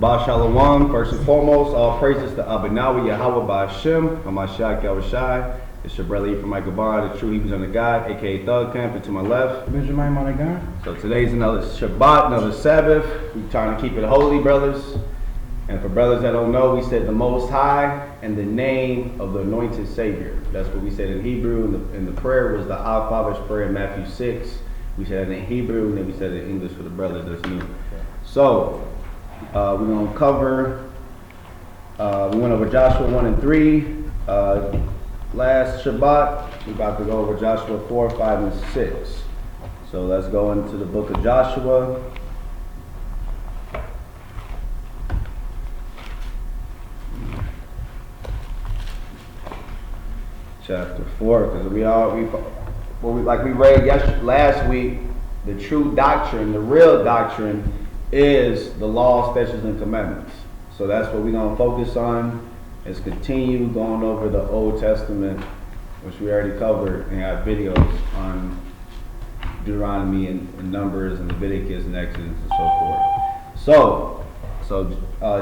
Ba Shalom, first and foremost, all praises to Abinawi Yahweh Ba'Hashem, Hamashiach Yahushai. It's your brother Ephraim Michael Bar, the true Hebrews under God, aka Thug Camp, and to my left, Benjamin Monagan. So today's another Shabbat, another Sabbath. We're trying to keep it holy, brothers. And for brothers that don't know, we said the Most High and the name of the anointed Savior. That's what we said in Hebrew, and the prayer was the Our Father's prayer in Matthew 6. We said it in Hebrew, and then we said it in English for the brothers that's new. So, we're going to cover, we went over Joshua 1 and 3. Last Shabbat, we're about to go over Joshua 4, 5, and 6. So let's go into the book of Joshua. Chapter 4, because we read last week, the true doctrine, the real doctrine is the law, statutes, and commandments. So that's what we're going to focus on, is continue going over the Old Testament, which we already covered and have videos on Deuteronomy and Numbers and Leviticus and Exodus and so forth. So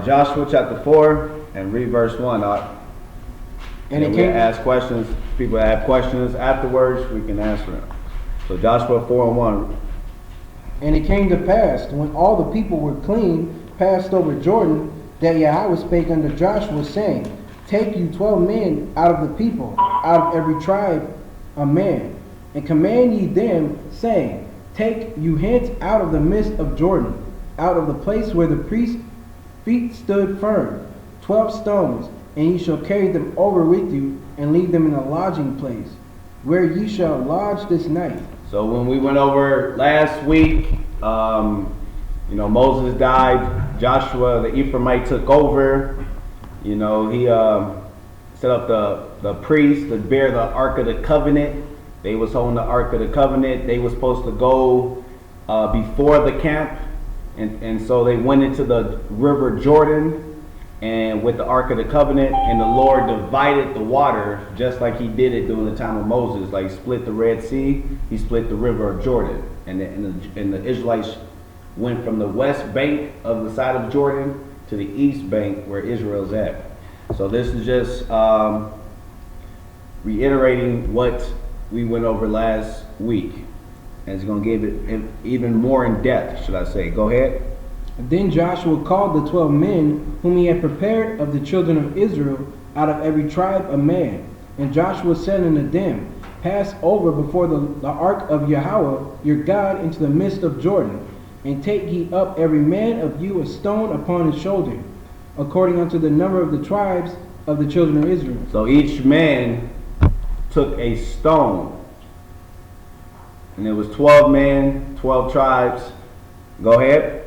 Joshua chapter 4 and read verse 1. And we ask questions. People that have questions afterwards, we can answer them. So Joshua 4 and 1. And it came to pass, when all the people were clean, passed over Jordan, that Yahweh spake unto Joshua, saying, Take you 12 men out of the people, out of every tribe a man, and command ye them, saying, Take you hence out of the midst of Jordan, out of the place where the priest's feet stood firm, 12 stones, and ye shall carry them over with you, and leave them in a lodging place, where ye shall lodge this night. So when we went over last week, Moses died, Joshua the Ephraimite took over. He set up the priests to bear the Ark of the Covenant. They was holding the Ark of the Covenant. They were supposed to go before the camp, and so they went into the river Jordan and with the Ark of the Covenant, and the Lord divided the water just like he did it during the time of Moses. Like split the Red Sea, he split the river of Jordan, and the Israelites went from the west bank of the side of Jordan to the east bank where Israel's at. So this is just reiterating what we went over last week, and it's going to give it even more in depth, should I say. Go ahead. Then Joshua called the 12 men whom he had prepared of the children of Israel, out of every tribe a man. And Joshua said unto them, Pass over before the ark of Yahweh your God into the midst of Jordan, and take ye up every man of you a stone upon his shoulder, according unto the number of the tribes of the children of Israel. So each man took a stone, and it was 12 men, 12 tribes. Go ahead.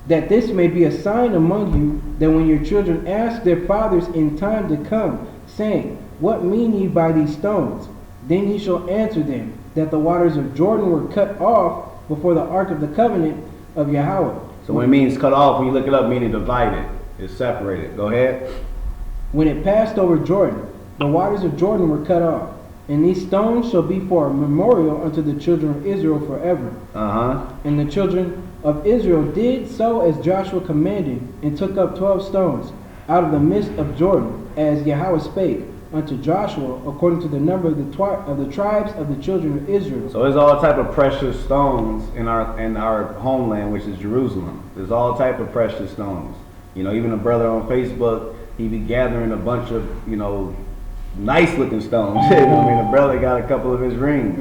That this may be a sign among you, that when your children ask their fathers in time to come, saying, What mean ye by these stones? Then ye shall answer them, that the waters of Jordan were cut off before the Ark of the Covenant of Yahweh. So when it means cut off, when you look it up, meaning divided. It's separated. Go ahead. When it passed over Jordan, the waters of Jordan were cut off. And these stones shall be for a memorial unto the children of Israel forever. And the children of Israel did so as Joshua commanded, and took up 12 stones out of the midst of Jordan, as Yahweh spake unto Joshua, according to the number of the tribes of the children of Israel. So there's all type of precious stones in our homeland, which is Jerusalem. There's all type of precious stones. Even a brother on Facebook, he be gathering a bunch of nice looking stones. The brother got a couple of his rings.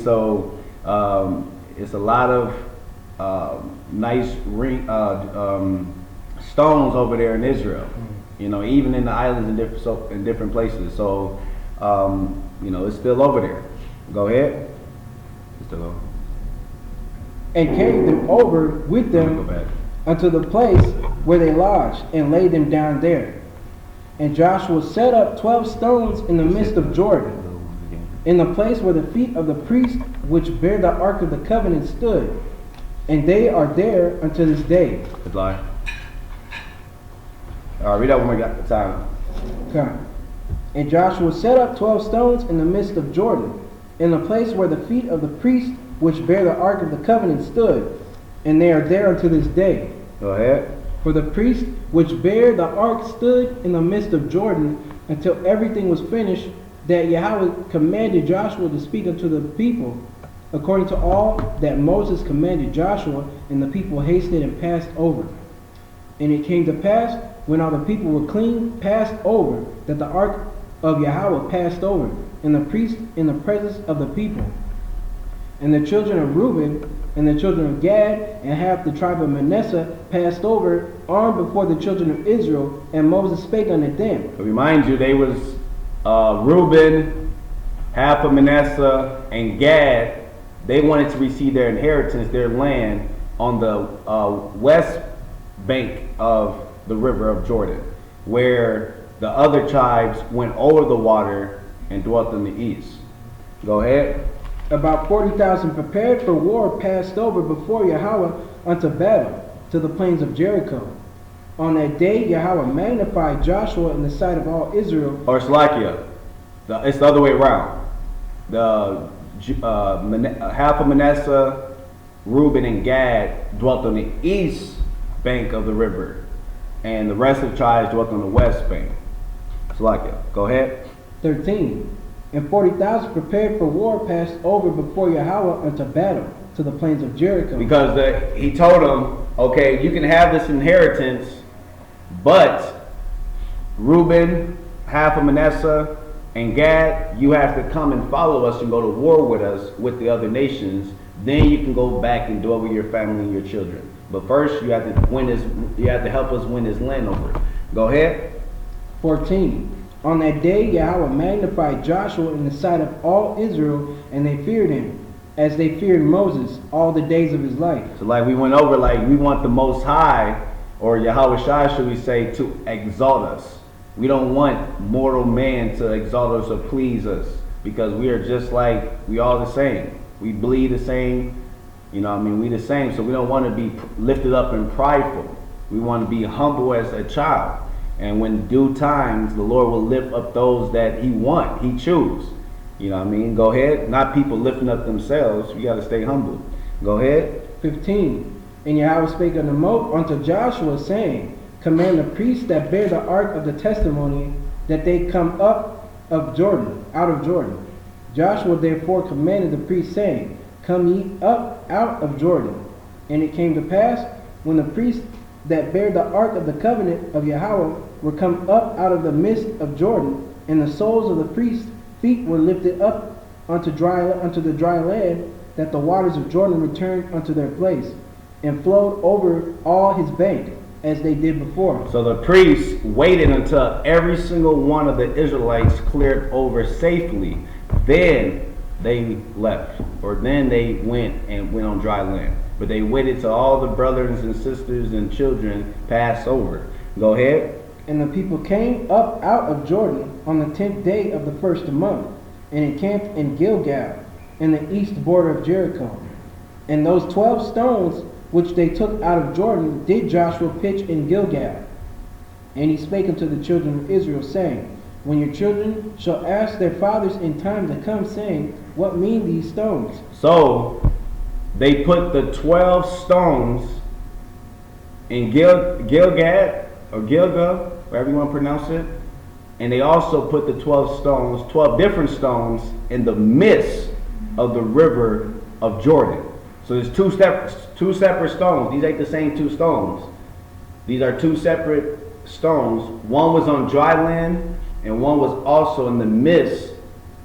So it's a lot of nice stones over there in Israel. Even in the islands in different places. So it's still over there. Go ahead. It's still over. And carried them over with them unto the place where they lodged, and laid them down there. And Joshua set up 12 stones in the midst of Jordan, in the place where the feet of the priests which bear the Ark of the Covenant stood, and they are there unto this day. Good lie. All right, read that one we got the time. Okay. And Joshua set up 12 stones in the midst of Jordan, in the place where the feet of the priests which bear the Ark of the Covenant stood, and they are there unto this day. Go ahead. For the priest which bare the ark stood in the midst of Jordan until everything was finished, that Yahweh commanded Joshua to speak unto the people, according to all that Moses commanded Joshua, and the people hasted and passed over. And it came to pass, when all the people were clean passed over, that the ark of Yahweh passed over, and the priest in the presence of the people. And the children of Reuben and the children of Gad and half the tribe of Manasseh passed over, armed before the children of Israel, and Moses spake unto them. To remind you, they was Reuben, half of Manasseh, and Gad. They wanted to receive their inheritance, their land, on the west bank of the river of Jordan, where the other tribes went over the water and dwelt in the east. Go ahead. About 40,000 prepared for war passed over before Yahweh unto battle to the plains of Jericho. On that day Yahweh magnified Joshua in the sight of all Israel. Or Slakia. It's the other way around. The half of Manasseh, Reuben, and Gad dwelt on the east bank of the river, and the rest of the tribes dwelt on the west bank. Slakia. Go ahead. 13. And 40,000 prepared for war passed over before Yahweh unto battle to the plains of Jericho. Because he told them, okay, you can have this inheritance, but Reuben, half of Manasseh, and Gad, you have to come and follow us and go to war with us, with the other nations. Then you can go back and dwell with your family and your children. But first, you have to win this. You have to help us win this land over. Go ahead. 14. On that day Yahweh magnified Joshua in the sight of all Israel, and they feared him, as they feared Moses all the days of his life. So like we went over, like we want the Most High, or Yahweh Shai, should we say, to exalt us. We don't want mortal man to exalt us or please us, because we are just like, we all the same. We bleed the same, you know what I mean, we the same. So we don't want to be lifted up and prideful. We want to be humble as a child. And when due times, the Lord will lift up those that he choose. You know what I mean? Go ahead. Not people lifting up themselves. You got to stay humble. Go ahead. 15. And Yahweh spake unto Joshua, saying, command the priests that bear the ark of the testimony, that they come up of Jordan, out of Jordan. Joshua therefore commanded the priests, saying, come ye up out of Jordan. And it came to pass, when the priests that bear the ark of the covenant of Yahweh were come up out of the midst of Jordan, and the soles of the priests' feet were lifted up unto the dry land, that the waters of Jordan returned unto their place, and flowed over all his bank, as they did before. So the priests waited until every single one of the Israelites cleared over safely. Then they left, or then they went on dry land. But they waited till all the brothers and sisters and children passed over. Go ahead. And the people came up out of Jordan on the 10th day of the first month, and encamped in Gilgal, in the east border of Jericho. And those 12 stones which they took out of Jordan did Joshua pitch in Gilgal. And he spake unto the children of Israel, saying, when your children shall ask their fathers in time to come, saying, what mean these stones? So they put the 12 stones in Gilgad, or Gilgal, whatever you want to pronounce it. And they also put the 12 stones, 12 different stones, in the midst of the river of Jordan. So there's two separate stones. These ain't the same two stones. These are two separate stones. One was on dry land, and one was also in the midst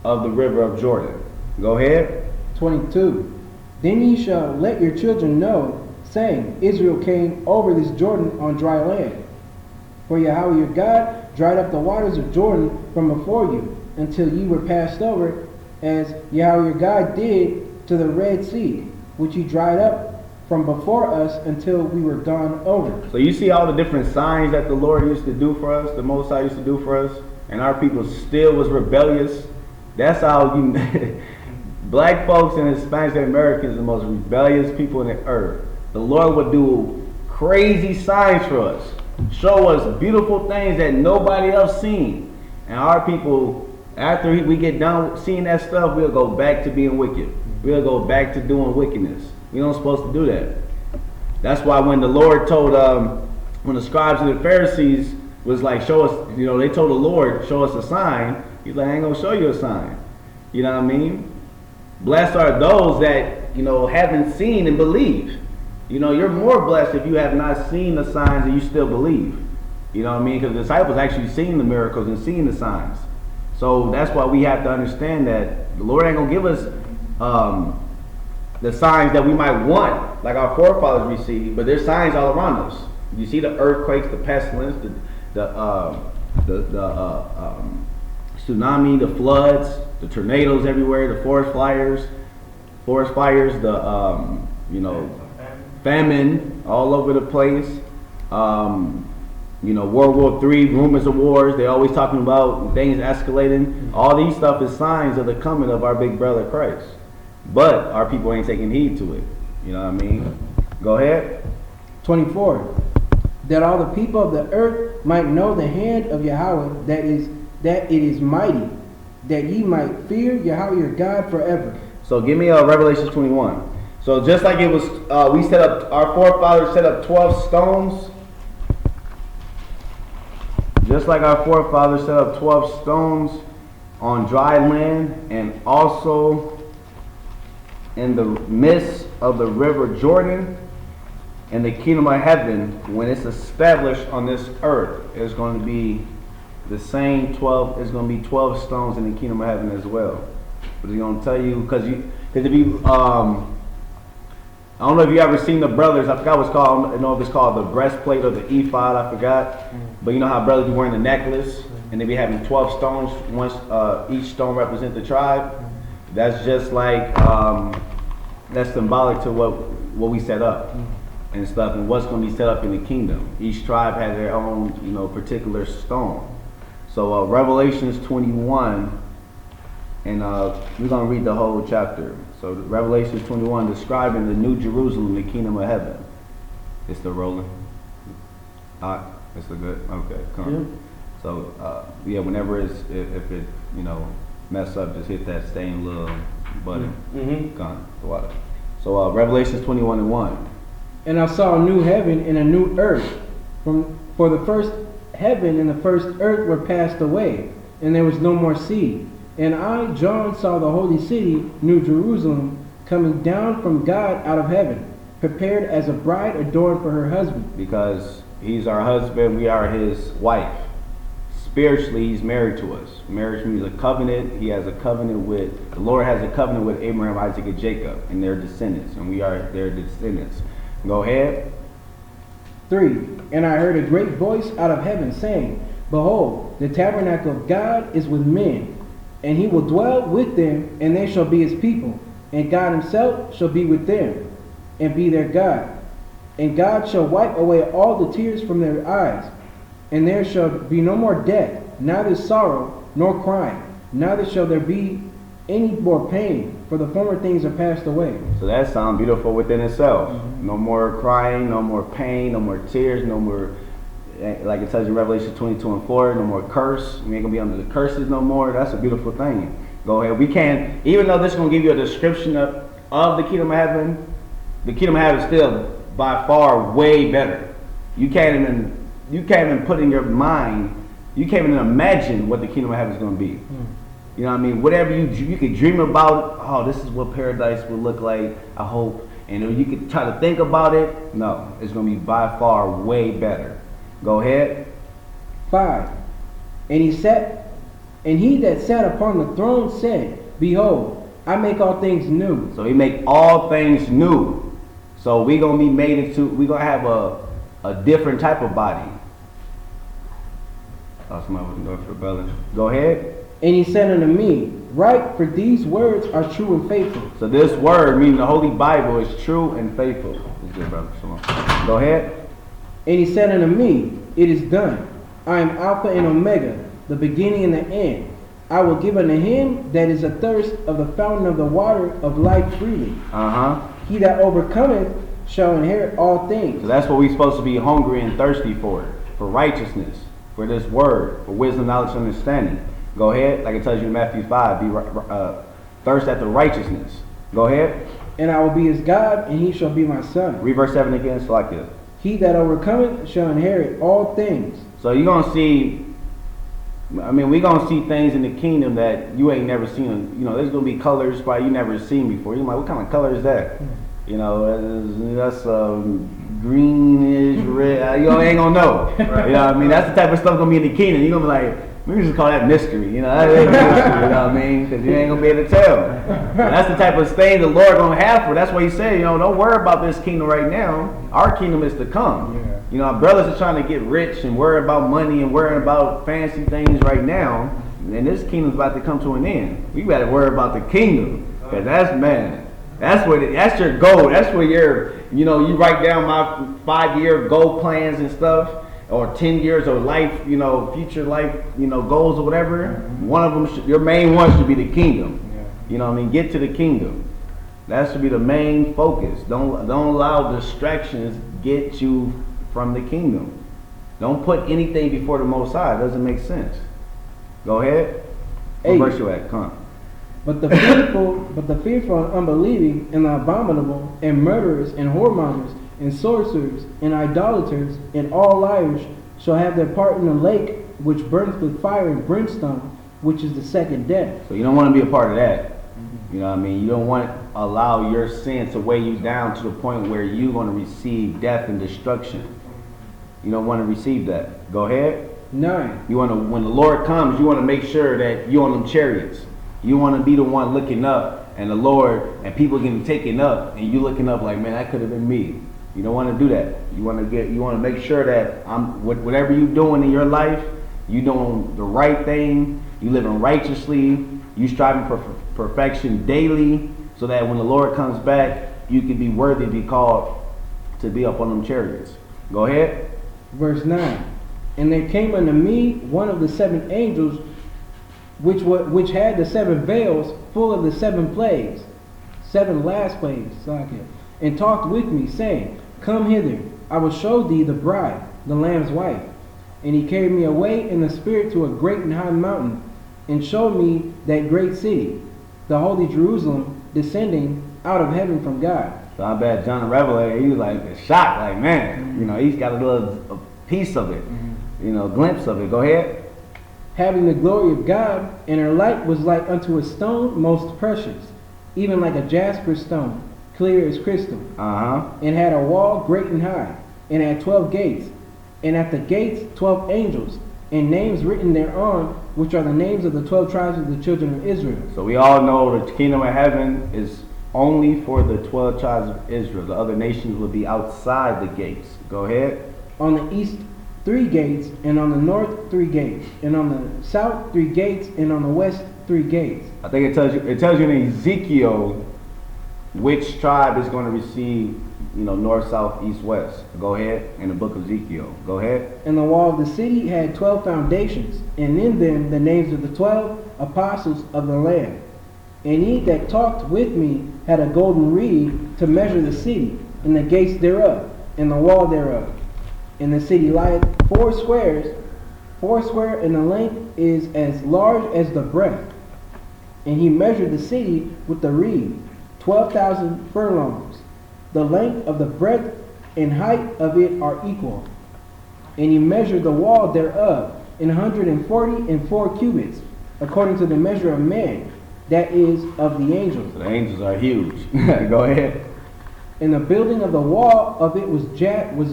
of the river of Jordan. Go ahead. 22. Then ye shall let your children know, saying, Israel came over this Jordan on dry land. For Yahweh your God dried up the waters of Jordan from before you, until ye were passed over, as Yahweh your God did to the Red Sea, which he dried up from before us until we were gone over. So you see all the different signs that the Lord used to do for us, the Most High used to do for us, and our people still was rebellious. That's how you... Black folks and Hispanics and Americans are the most rebellious people on the earth. The Lord would do crazy signs for us, show us beautiful things that nobody else seen. And our people, after we get done seeing that stuff, we'll go back to being wicked. We'll go back to doing wickedness. We don't supposed to do that. That's why when the Lord told, when the scribes and the Pharisees was like, show us, they told the Lord, show us a sign. He's like, I ain't gonna show you a sign. You know what I mean? Blessed are those that, haven't seen and believe. You're more blessed if you have not seen the signs and you still believe. You know what I mean? Because the disciples actually seen the miracles and seen the signs. So that's why we have to understand that the Lord ain't gonna give us the signs that we might want, like our forefathers received, but there's signs all around us. You see the earthquakes, the pestilence, the tsunami, the floods, the tornadoes everywhere, the forest fires, the famine all over the place. World War III, rumors of wars. They're always talking about things escalating. All these stuff is signs of the coming of our big brother Christ. But our people ain't taking heed to it. You know what I mean? Go ahead. 24. That all the people of the earth might know the hand of Yahweh, that it is mighty, that ye might fear Yahweh your God forever. So give me Revelation 21. So just like it was, we set up, our forefathers set up 12 stones. Just like our forefathers set up 12 stones on dry land, and also in the midst of the river Jordan, and the kingdom of heaven, when it's established on this earth, is going to be the same 12. It's going to be 12 stones in the kingdom of heaven as well. But he's going to tell you, because if you, I don't know if you ever seen the brothers. I forgot what's called. I don't know if it's called the breastplate or the ephod. I forgot. But you know how brothers be wearing the necklace, and they be having 12 stones. Once each stone represents the tribe. That's just like that's symbolic to what we set up and stuff, and what's going to be set up in the kingdom. Each tribe has their own, particular stone. So Revelations 21, and we're going to read the whole chapter. So Revelations 21, describing the new Jerusalem, the kingdom of heaven. It's still rolling. It's still good. Okay, come. Yeah. So whenever if it mess up, just hit that same little button. Gone the water. So Revelations 21:1. And I saw a new heaven and a new earth, for the first heaven and the first earth were passed away, and there was no more sea. And I, John, saw the holy city, New Jerusalem, coming down from God out of heaven, prepared as a bride adorned for her husband. Because he's our husband, we are his wife. Spiritually, he's married to us. Marriage means a covenant. He has a covenant the Lord has a covenant with Abraham, Isaac, and Jacob, and their descendants, and we are their descendants. Go ahead. 3. And I heard a great voice out of heaven saying, Behold, the tabernacle of God is with men, and he will dwell with them, and they shall be his people, and God himself shall be with them, and be their God. And God shall wipe away all the tears from their eyes, and there shall be no more death, neither sorrow nor crying, neither shall there be any more pain, for the former things are passed away. So that sounds beautiful within itself. No more crying, no more pain, no more tears, no more, like it tells you in Revelation 22:4, no more curse. We ain't going to be under the curses no more. That's a beautiful thing. Go ahead. We can't, even though this is going to give you a description of the kingdom of heaven, the kingdom of heaven is still by far way better. You can't even put in your mind, you can't even imagine what the kingdom of heaven is going to be. You know what I mean? Whatever you could dream about, oh, this is what paradise will look like, I hope. And you could try to think about it. No, it's going to be by far way better. Go ahead. 5. And he that sat upon the throne said, Behold, I make all things new. So he make all things new. So we're going to have a different type of body. Oh, somebody was going for brother. Go ahead. And he said unto me, Write, for these words are true and faithful. So this word, meaning the Holy Bible, is true and faithful. It's good, brother. Go ahead. And he said unto me, It is done. I am Alpha and Omega, the beginning and the end. I will give unto him that is athirst of the fountain of the water of life freely. He that overcometh shall inherit all things. So that's what we're supposed to be hungry and thirsty for righteousness, for this word, for wisdom, knowledge, and understanding. Go ahead, like it tells you in Matthew 5, thirst after righteousness. Go ahead. And I will be his God, and he shall be my son. Read verse 7 again, so like this. He that overcometh shall inherit all things. So you're going to see, I mean, we're going to see things in the kingdom that you ain't never seen. You know, there's going to be colors probably you never seen before. You're like, what kind of color is that? You know, that's greenish, red. You ain't going to know. Right. You know what I mean? That's the type of stuff going to be in the kingdom. You're going to be like, we just call that mystery. You know, that ain't a mystery, you know what I mean? Because you ain't going to be able to tell. That's the type of thing the Lord going to have for. That's why he said, you know, don't worry about this kingdom right now. Our kingdom is to come. Yeah. You know, our brothers are trying to get rich and worry about money and worrying about fancy things right now. And this kingdom's about to come to an end. We better worry about the kingdom. Because that's, man, that's your goal. That's where you know, you write down my 5-year goal plans and stuff. Or 10 years of life, you know, future life, you know, goals or whatever. One of them, your main one should be the kingdom. You know what I mean? Get to the kingdom. That should be the main focus. Don't allow distractions get you from the kingdom. Don't put anything before the Most High. It doesn't make sense. Go ahead. What verse you at? Come. But the fearful and unbelieving and the abominable and murderers and whoremongers and sorcerers and idolaters and all liars shall have their part in the lake which burneth with fire and brimstone, which is the second death. So you don't want to be a part of that. You know what I mean? You don't want to allow your sin to weigh you down to the point where you're going to receive death and destruction. You don't want to receive that. Go ahead. 9. You want to, when the Lord comes, you want to make sure that you're on them chariots. You want to be the one looking up and the Lord and people getting taken up and you looking up like, man, that could have been me. You don't want to do that. You want to make sure that whatever you're doing in your life, you doing the right thing, you living righteously, you striving for perfection daily, so that when the Lord comes back, you can be worthy to be called to be up on them chariots. Go ahead. Verse 9. And there came unto me one of the 7 angels, which had the 7 veils full of the 7 plagues, 7 last plagues, and talked with me, saying, Come hither, I will show thee the bride, the Lamb's wife. And he carried me away in the spirit to a great and high mountain, and showed me that great city, the holy Jerusalem, descending out of heaven from God. So I bet John the Revelator, he was like shocked, like, man, you know, he's got a piece of it, you know, a glimpse of it. Go ahead. Having the glory of God, and her light was like unto a stone most precious, even like a jasper stone, clear as crystal. And had a wall great and high, and had 12 gates, and at the gates 12 angels, and names written thereon, which are the names of the 12 tribes of the children of Israel. So we all know the kingdom of heaven is only for the 12 tribes of Israel. The other nations will be outside the gates. Go ahead. On the east 3 gates, and on the north 3 gates, and on the south 3 gates, and on the west 3 gates. I think it tells you in Ezekiel which tribe is going to receive, you know, north, south, east, west. Go ahead. In the book of Ezekiel. Go ahead. And the wall of the city had 12 foundations, and in them the names of the 12 apostles of the Lamb. And he that talked with me had a golden reed to measure the city, and the gates thereof, and the wall thereof. And the city lieth 4 squares, 4 square, and the length is as large as the breadth. And he measured the city with the reed, 12,000 furlongs. The length of the breadth and height of it are equal. And he measured the wall thereof 144 cubits, according to the measure of man, that is, of the angels. So the angels are huge. Go ahead. And the building of the wall of it was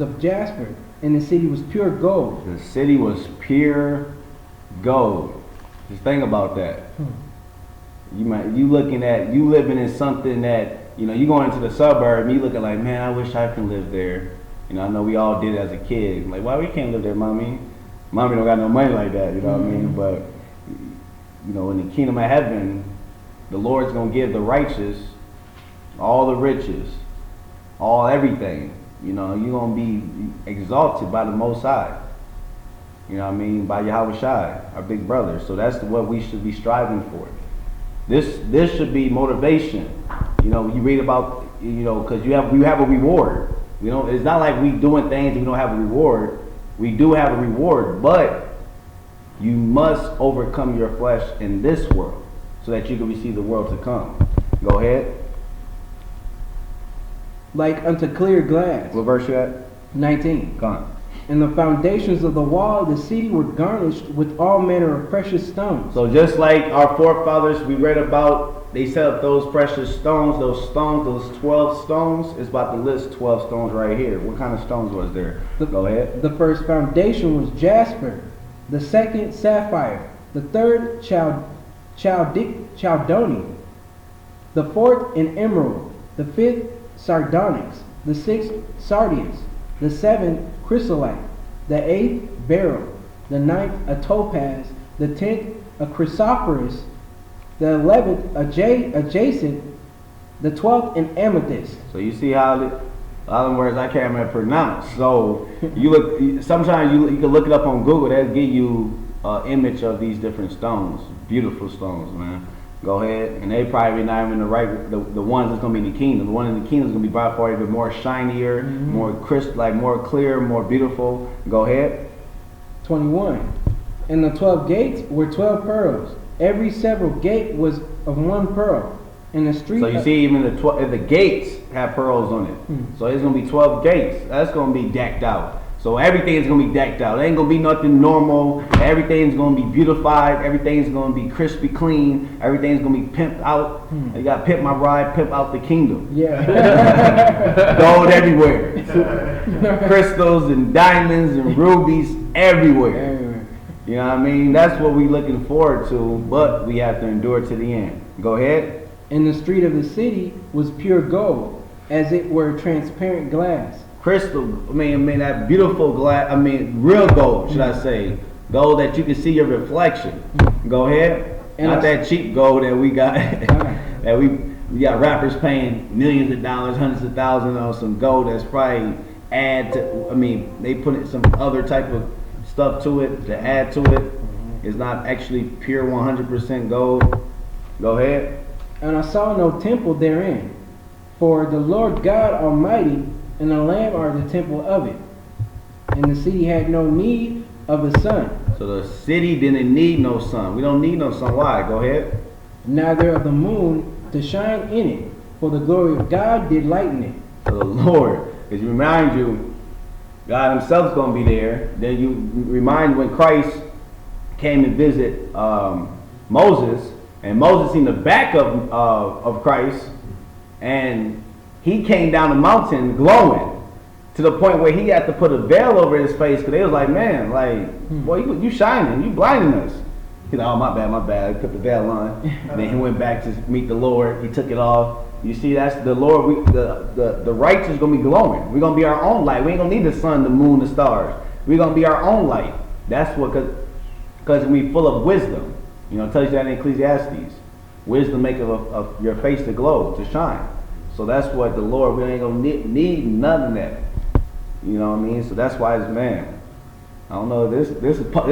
of jasper, and the city was pure gold. The city was pure gold. Just think about that. You living in something that, you know, you going into the suburb and you looking like, man, I wish I could live there. You know, I know we all did it as a kid. Like, why we can't live there, mommy? Mommy don't got no money like that, you know what I mean? But, you know, in the kingdom of heaven, the Lord's gonna give the righteous all the riches, all everything. You know, you're gonna be exalted by the Most High. You know what I mean? By Yahweh Shai, our big brother. So that's what we should be striving for. This should be motivation. You know, you read about, you know, because you have a reward. You know, it's not like we doing things and we don't have a reward. We do have a reward, but you must overcome your flesh in this world so that you can receive the world to come. Go ahead. like unto clear glass. What verse you at? 19. Come on. And the foundations of the wall of the city were garnished with all manner of precious stones. So just like our forefathers we read about, they set up those precious stones, those 12 stones. It's about to list 12 stones right here. What kind of stones was there? Go ahead. The first foundation was jasper, the second sapphire, the third chalcedony, the fourth an emerald, the fifth sardonyx, the sixth sardius, the seventh chrysolite, the eighth beryl, the ninth a topaz, the 10th a chrysoprase, the 11th a jacinth, the 12th an amethyst. So you see how all them words I can't even pronounce. So you look. Sometimes you can look it up on Google. They'll give you an image of these different stones. Beautiful stones, man. Go ahead, and they probably not even the ones that's gonna be in the kingdom. The one in the kingdom is gonna be by far even more shinier, more crisp, like more clear, more beautiful. Go ahead. 21. And the 12 gates were 12 pearls. Every several gate was of one pearl. And the street. So you see, even the gates have pearls on it. So it's gonna be 12 gates. That's gonna be decked out. So everything's gonna be decked out. It ain't gonna be nothing normal. Everything's gonna be beautified. Everything's gonna be crispy clean. Everything's gonna be pimped out. You got pimp my bride, pimp out the kingdom. Yeah. Gold everywhere. Crystals and diamonds and rubies everywhere. You know what I mean? That's what we're looking forward to, but we have to endure to the end. Go ahead. And the street of the city was pure gold, as it were transparent glass. Crystal, I mean that beautiful glass, real gold, should I say. Gold that you can see your reflection. Go ahead. And not that cheap gold that we got, that we got rappers paying millions of dollars, hundreds of thousands on some gold that's probably they put in some other type of stuff to it to add to it. It's not actually pure 100% gold. Go ahead. And I saw no temple therein, for the Lord God Almighty and the Lamb are the temple of it. And the city had no need of the sun. So the city didn't need no sun. We don't need no sun. Why? Go ahead. Neither of the moon to shine in it, for the glory of God did lighten it. So the Lord, because you remind you, God himself is going to be there. Then you remind when Christ came and visit Moses, and Moses seen the back of Christ, and he came down the mountain glowing to the point where he had to put a veil over his face because they was like, man, like, boy, you shining, you blinding us. He's like, oh, my bad. He put the veil on. And then he went back to meet the Lord. He took it off. You see, that's the Lord. The righteous is going to be glowing. We're going to be our own light. We ain't going to need the sun, the moon, the stars. We're going to be our own light. That's what, because we full of wisdom. You know, it tells you that in Ecclesiastes. Wisdom maketh of your face to glow, to shine. So that's what the Lord, we ain't going to need none of that. You know what I mean? So that's why it's, man, I don't know, this a pump.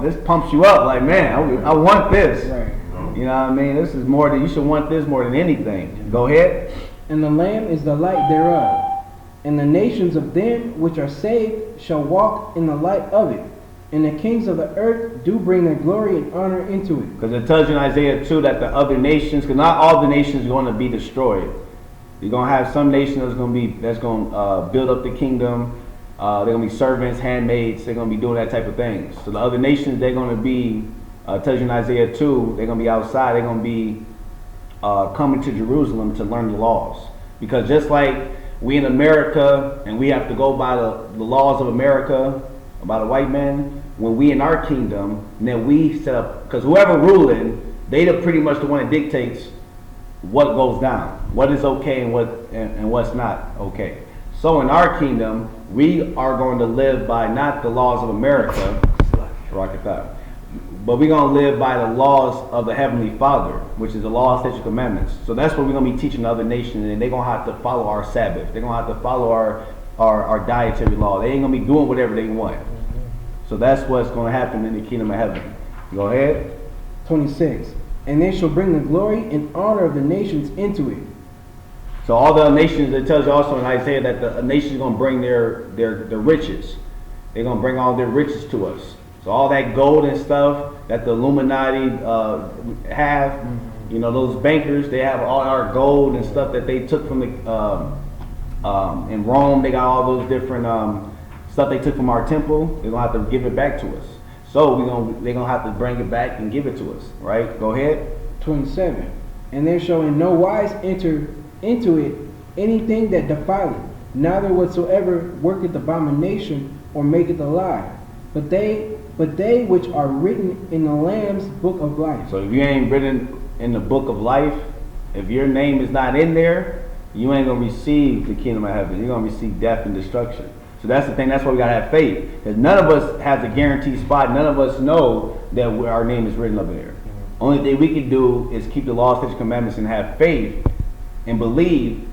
This pumps you up like, man, I want this. Right. You know what I mean? This is more than, you should want this more than anything. Go ahead. And the Lamb is the light thereof. And the nations of them which are saved shall walk in the light of it. And the kings of the earth do bring their glory and honor into it. Because it tells you in Isaiah 2 that the other nations, because not all the nations are going to be destroyed. You're going to have some nation that's going to build up the kingdom. They're going to be servants, handmaids. They're going to be doing that type of thing. So the other nations, they're going to be, tells you in Isaiah 2, they're going to be outside. They're going to be coming to Jerusalem to learn the laws. Because just like we in America, and we have to go by the laws of America, by the white man, when we in our kingdom, then we set up, because whoever ruling, they pretty much the one that dictates what goes down, what is okay and what's not okay. So in our kingdom, we are going to live by not the laws of America, but we're going to live by the laws of the Heavenly Father, which is the law, statutes, commandments. So that's what we're going to be teaching the other nations, and they're going to have to follow our Sabbath. They're going to have to follow our dietary law. They ain't going to be doing whatever they want. So that's what's going to happen in the kingdom of heaven. Go ahead. 26. And they shall bring the glory and honor of the nations into it. So all the nations, it tells you also in Isaiah that the nations are going to bring their riches. They're going to bring all their riches to us. So all that gold and stuff that the Illuminati have, you know, those bankers, they have all our gold and stuff that they took from In Rome, they got all those different stuff they took from our temple. They're gonna have to give it back to us. So they're gonna have to bring it back and give it to us, right? Go ahead. 27. And there shall in no wise enter into it anything that defileth, neither whatsoever worketh abomination or maketh a lie, but they which are written in the Lamb's book of life. So if you ain't written in the book of life, if your name is not in there, you ain't gonna receive the kingdom of heaven. You're gonna receive death and destruction. So that's the thing. That's why we gotta have faith, because none of us has a guaranteed spot. None of us know that our name is written up there. Only thing we can do is keep the laws, statutes, commandments, and have faith and believe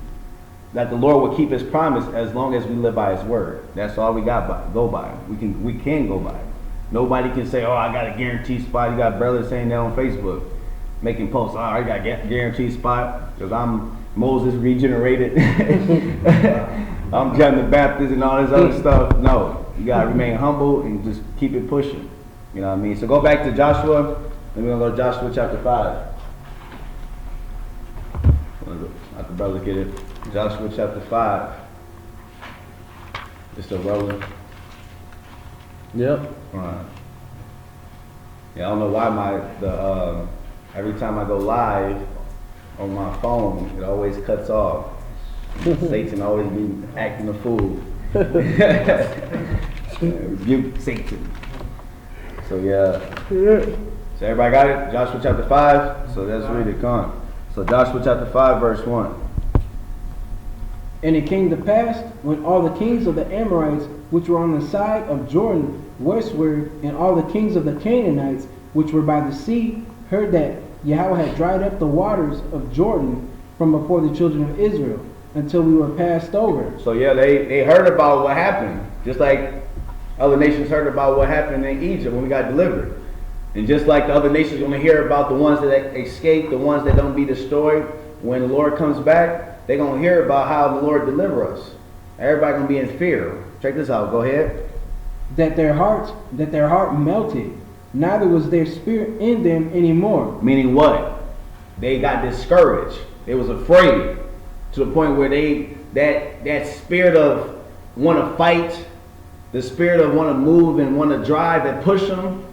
that the Lord will keep His promise as long as we live by His word. That's all we got go by. We can go by. Nobody can say, "Oh, I got a guaranteed spot." You got brothers saying that on Facebook, making posts. "Oh, I got a guaranteed spot because I'm Moses regenerated." I'm John the Baptist and all this other stuff. No, you gotta remain humble and just keep it pushing. You know what I mean? So go back to Joshua. And we're gonna go to Joshua chapter 5. Let the brothers get it. Joshua chapter 5. It's still rolling. Yep. Right. Yeah, I don't know why every time I go live on my phone, it always cuts off. Satan always be acting a fool. Rebuke Satan. So yeah. So everybody got it? Joshua chapter 5. So let's read it. Come on. So Joshua chapter 5 verse 1. And it came to pass, when all the kings of the Amorites, which were on the side of Jordan westward, and all the kings of the Canaanites, which were by the sea, heard that Yahweh had dried up the waters of Jordan from before the children of Israel, until we were passed over. So yeah, they heard about what happened, just like other nations heard about what happened in Egypt when we got delivered. And just like the other nations are going to hear about the ones that escape, the ones that don't be destroyed, when the Lord comes back, they're going to hear about how the Lord deliver us. Everybody going to be in fear. Check this out. Go ahead. That their heart melted, neither was their spirit in them anymore. Meaning what? They got discouraged. They was afraid to the point where that spirit of want to fight, the spirit of want to move and want to drive that push them,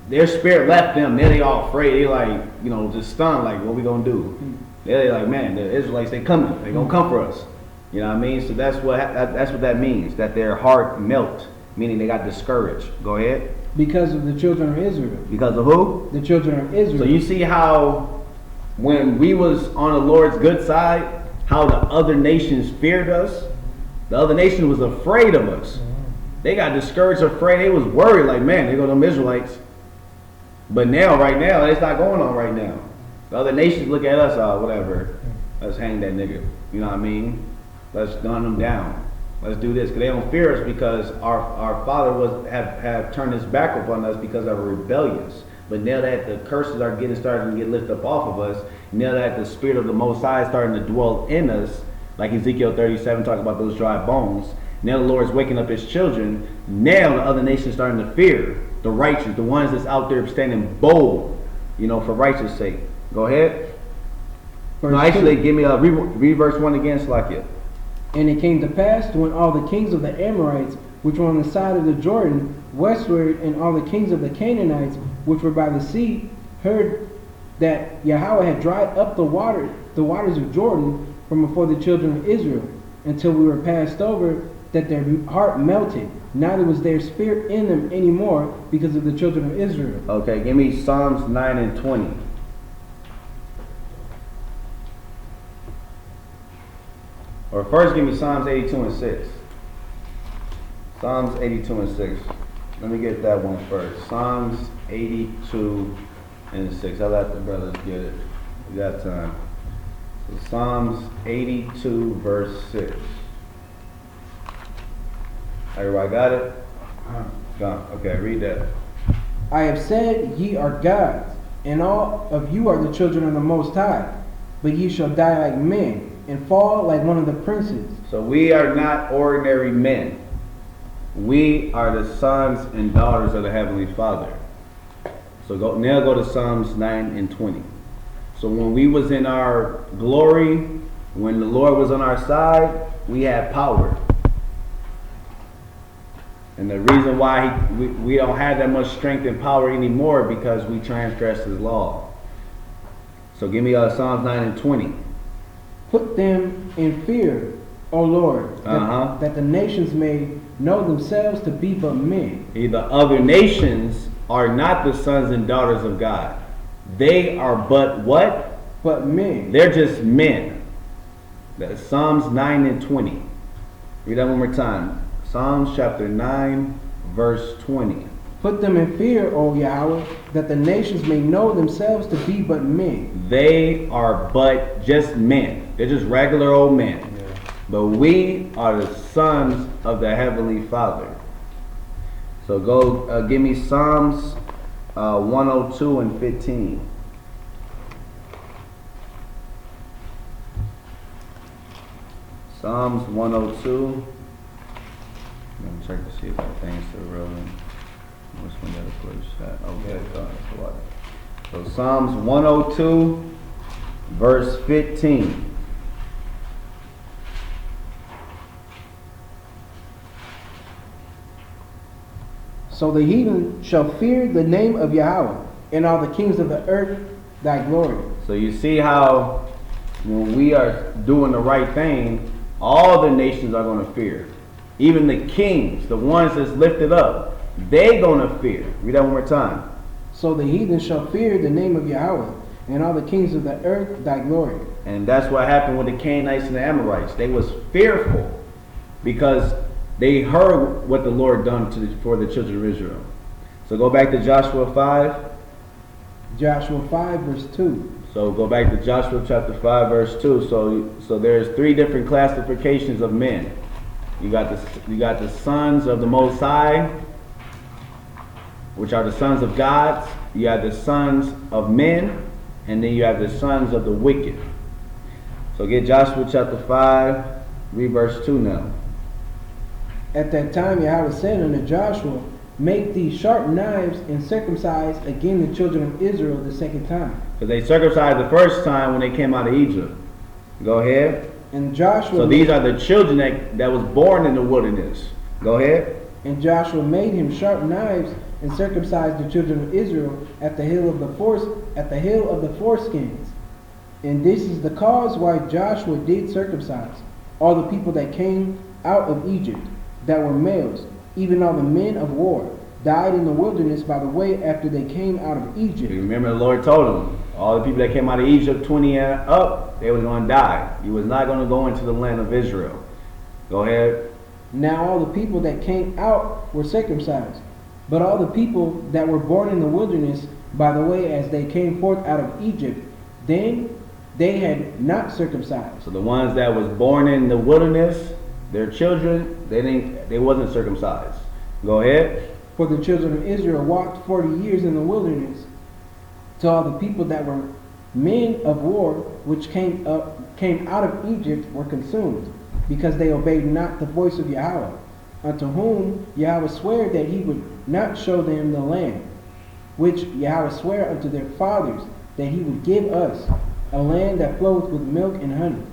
their spirit left them. Then they all afraid. They like, just stunned. Like, what we gonna do? They're like, man, the Israelites, they coming. They gonna come for us. You know what I mean? So that's what that means. That their heart melt, meaning they got discouraged. Go ahead. Because of the children of Israel. Because of who? The children of Israel. So you see how when we was on the Lord's good side, how the other nations feared us. The other nation was afraid of us. They got discouraged, afraid. They was worried, like, man, they go to them Israelites. But now, right now, it's not going on right now. The other nations look at us, whatever. Let's hang that nigga. You know what I mean? Let's gun them down. Let's do this. Because they don't fear us because our father have turned his back upon us because of rebellious. But now that the curses are starting to get lifted up off of us, now that the spirit of the Most High is starting to dwell in us, like Ezekiel 37 talking about those dry bones, now the Lord is waking up His children. Now the other nations starting to fear the righteous, the ones that's out there standing bold, for righteous sake. Go ahead. Give me a read verse 1 again, Slakia. And it came to pass, when all the kings of the Amorites, which were on the side of the Jordan westward, and all the kings of the Canaanites, which were by the sea, heard that Yahweh had dried up the waters of Jordan from before the children of Israel, until we were passed over, that their heart melted, neither was their spirit in them anymore, because of the children of Israel. Okay, give me Psalms 9 and 20. Or first give me Psalms 82 and 6. Psalms 82 and 6. Let me get that one first. Psalms 82 and 6. I'll let the brothers get it. We got time. So Psalms 82 verse 6. Everybody got it? Gone. Okay, read that. I have said, ye are gods, and all of you are the children of the Most High, but ye shall die like men, and fall like one of the princes. So we are not ordinary men. We are the sons and daughters of the Heavenly Father. So go to Psalms 9 and 20. So when we was in our glory, When the Lord was on our side, we had power. And the reason why we don't have that much strength and power anymore because we transgressed his law. So give me Psalms 9 and 20. Put them in fear, O Lord, that the nations may know themselves to be but men. The other nations are not the sons and daughters of God. They are but what? But men. They're just men. That's Psalms 9 and 20. Read that one more time. Psalms chapter 9, verse 20. Put them in fear, O Yahweh, that the nations may know themselves to be but men. They are but just men. They're just regular old men. Yeah. But we are the sons of the Heavenly Father. So go give me Psalms 102 and 15. Psalms 102. I'm gonna check to see if that thing's still relevant. Which one got to push that? Okay, that's what. So Psalms 102, verse 15. So the heathen shall fear the name of Yahweh, and all the kings of the earth thy glory. So you see how when we are doing the right thing, all the nations are going to fear. Even the kings, the ones that's lifted up, they going to fear. Read that one more time. So the heathen shall fear the name of Yahweh, and all the kings of the earth thy glory. And that's what happened with the Canaanites and the Amorites. They was fearful because they heard what the Lord done for the children of Israel. So go back to Joshua 5. Joshua 5 verse 2. So go back to Joshua chapter 5 verse 2. So there's three different classifications of men. You got the sons of the Most High, which are the sons of God. You have the sons of men, and then you have the sons of the wicked. So get Joshua chapter 5, read verse 2 now. At that time Yahweh said unto Joshua, make thee sharp knives, and circumcise again the children of Israel the second time. Because they circumcised the first time when they came out of Egypt. Go ahead. And Joshua. So these are the children that was born in the wilderness. Go ahead. And Joshua made him sharp knives, and circumcised the children of Israel at the hill of the foreskins. And this is the cause why Joshua did circumcise all the people that came out of Egypt, that were males, even all the men of war, died in the wilderness by the way after they came out of Egypt. You remember the Lord told them, all the people that came out of Egypt 20 and up, they was going to die. You was not going to go into the land of Israel. Go ahead. Now all the people that came out were circumcised, but all the people that were born in the wilderness by the way as they came forth out of Egypt, then they had not circumcised. So the ones that was born in the wilderness, their children, they wasn't circumcised. Go ahead. For the children of Israel walked 40 years in the wilderness, till all the people that were men of war, which came out of Egypt, were consumed, because they obeyed not the voice of Yahweh, unto whom Yahweh sware that he would not show them the land, which Yahweh sware unto their fathers, that he would give us, a land that floweth with milk and honey.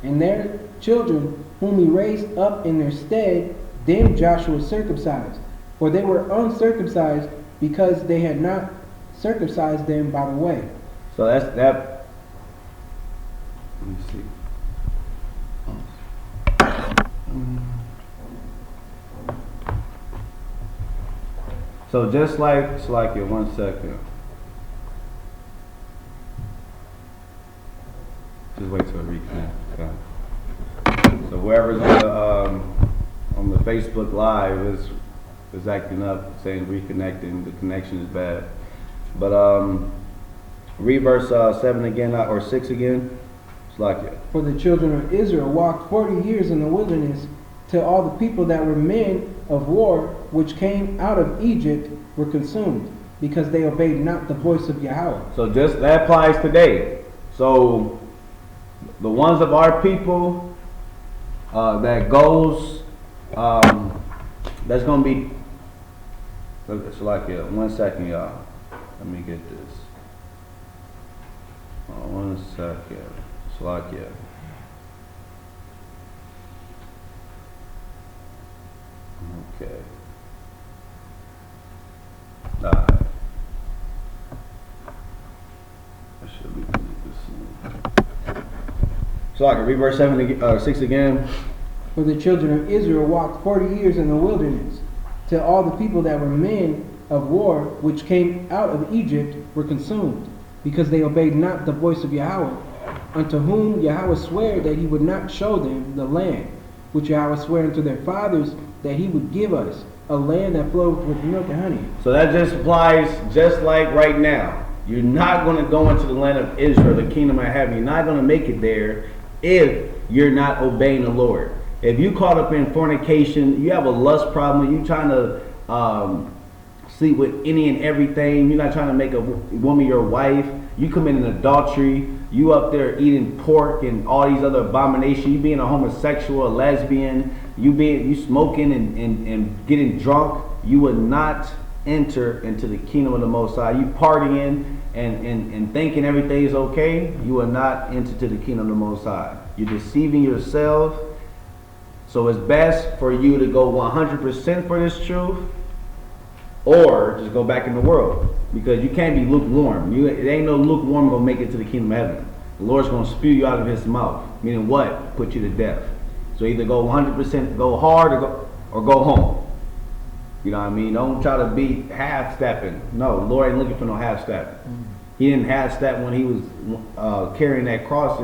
And their children, whom he raised up in their stead, them Joshua circumcised, for they were uncircumcised, because they had not circumcised them by the way. So that's that. Let me see. So just like it, 1 second. Just wait till it reconnects. Okay. So whoever's on the Facebook Live is acting up, saying reconnecting. The connection is bad. But read verse 7 again, or 6 again. It's like it. For the children of Israel walked 40 years in the wilderness, till all the people that were men of war, which came out of Egypt, were consumed, because they obeyed not the voice of Yahweh. So just that applies today. So the ones of our people that goes, that's going to be, it's like it. 1 second, y'all. Let me get this. 1 second. It's like it. Okay. Alright. I should be this one. So I can read verse 6 again. For the children of Israel walked 40 years in the wilderness, till all the people that were men of war, which came out of Egypt, were consumed, because they obeyed not the voice of Yahweh, unto whom Yahweh sware that he would not show them the land, which Yahweh sware unto their fathers that he would give us, a land that flows with milk and honey. So that just applies just like right now. You're not going to go into the land of Israel, the kingdom of heaven. You're not going to make it there if you're not obeying the Lord. If you caught up in fornication, you have a lust problem, you trying to sleep with any and everything, you're not trying to make a woman your wife, you committing adultery, you up there eating pork and all these other abominations, you being a homosexual, a lesbian, you smoking and getting drunk, you would not enter into the kingdom of the Most High. You partying and thinking everything is okay, you will not enter to the kingdom of the Most High. You're deceiving yourself. So it's best for you to go 100% for this truth, or just go back in the world, because you can't be lukewarm. It ain't no lukewarm gonna make it to the kingdom of heaven. The Lord's gonna spew you out of his mouth, meaning what? Put you to death. So either go 100%, go hard, or go home. You know what I mean? Don't try to be half-stepping. No, the Lord ain't looking for no half-step. He didn't half-step when he was carrying that cross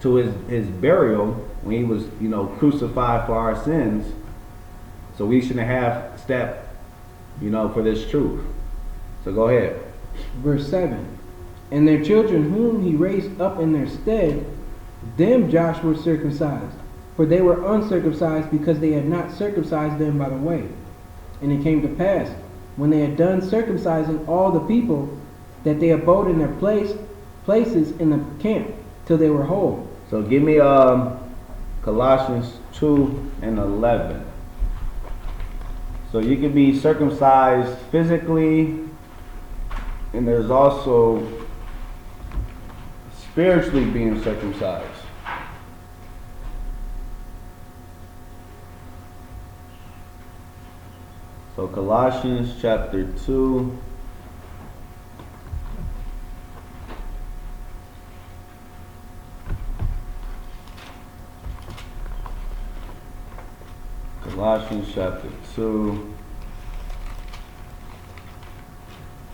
to his burial, when he was, crucified for our sins. So we shouldn't have step, for this truth. So go ahead. Verse 7. And their children whom he raised up in their stead, them Joshua circumcised, for they were uncircumcised, because they had not circumcised them by the way. And it came to pass, when they had done circumcising all the people, that they abode in their places in the camp, till they were whole. So give me Colossians 2:11. So you can be circumcised physically, and there's also spiritually being circumcised. So Colossians chapter 2. Colossians chapter 2.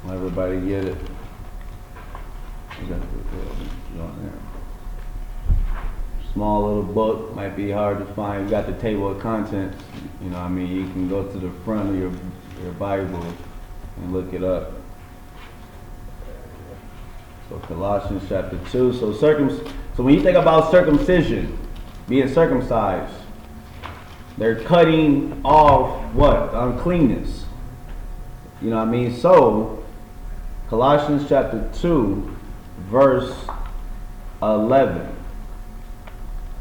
Everybody get it? Small little book, might be hard to find. You got the table of contents. You can go to the front of your Bible and look it up. So Colossians chapter 2. So when you think about circumcision, being circumcised, they're cutting off what? Uncleanness. So, Colossians chapter 2, verse 11.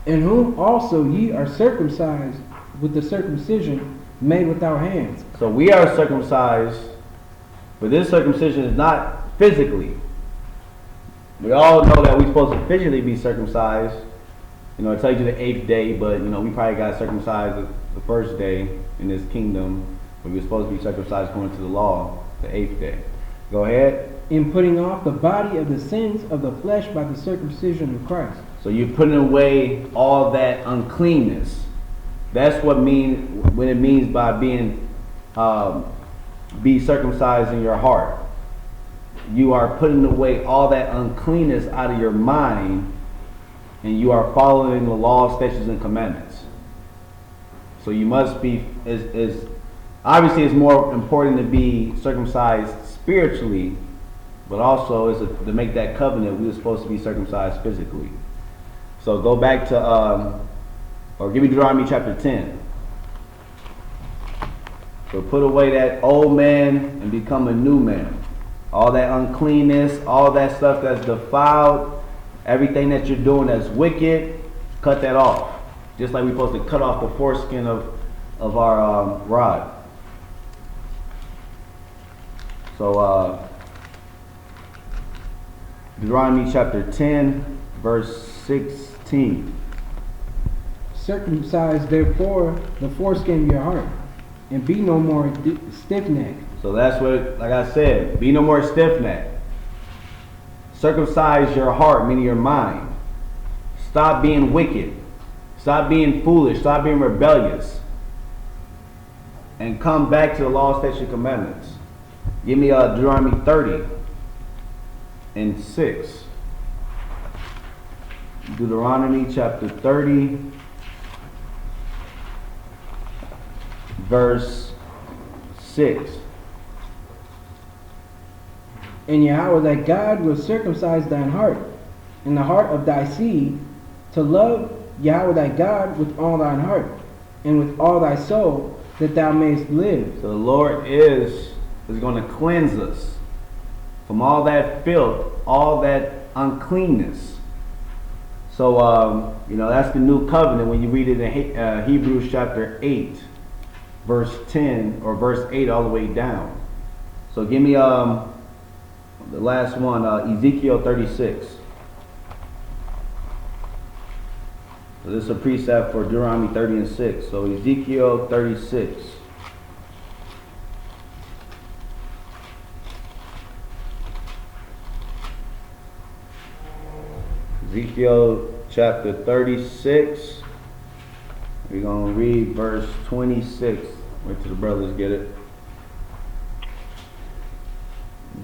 In whom also ye are circumcised with the circumcision made without hands. So we are circumcised, but this circumcision is not physically. We all know that we're supposed to physically be circumcised. It tells you the 8th day, but we probably got circumcised the first day in this kingdom, but we're supposed to be circumcised according to the law, the 8th day. Go ahead. In putting off the body of the sins of the flesh by the circumcision of Christ. So you're putting away all that uncleanness. That's what when it means by be circumcised in your heart. You are putting away all that uncleanness out of your mind, and you are following the law, statutes, and commandments. So you must be, obviously it's more important to be circumcised spiritually, but also to make that covenant, we were supposed to be circumcised physically. So go back to, or give me Deuteronomy chapter 10. So put away that old man and become a new man. All that uncleanness, all that stuff that's defiled, everything that you're doing that's wicked, cut that off. Just like we're supposed to cut off the foreskin of our rod. So Deuteronomy chapter 10, verse 16. Circumcise therefore the foreskin of your heart, and be no more stiff-necked. So that's what, like I said, be no more stiff-necked. Circumcise your heart, meaning your mind. Stop being wicked. Stop being foolish. Stop being rebellious. And come back to the law, statutes, and commandments. Give me Deuteronomy 30:6. Deuteronomy chapter 30, verse 6. And Yahweh thy God will circumcise thine heart, and the heart of thy seed, to love Yahweh thy God with all thine heart, and with all thy soul, that thou mayest live. So the Lord is going to cleanse us from all that filth, all that uncleanness. So, that's the new covenant when you read it in Hebrews chapter 8, verse 10, or verse 8 all the way down. So give me the last one, Ezekiel 36. So this is a precept for Deuteronomy 30 and 6. So Ezekiel 36. Ezekiel chapter 36. We're going to read verse 26. Wait till the brothers get it.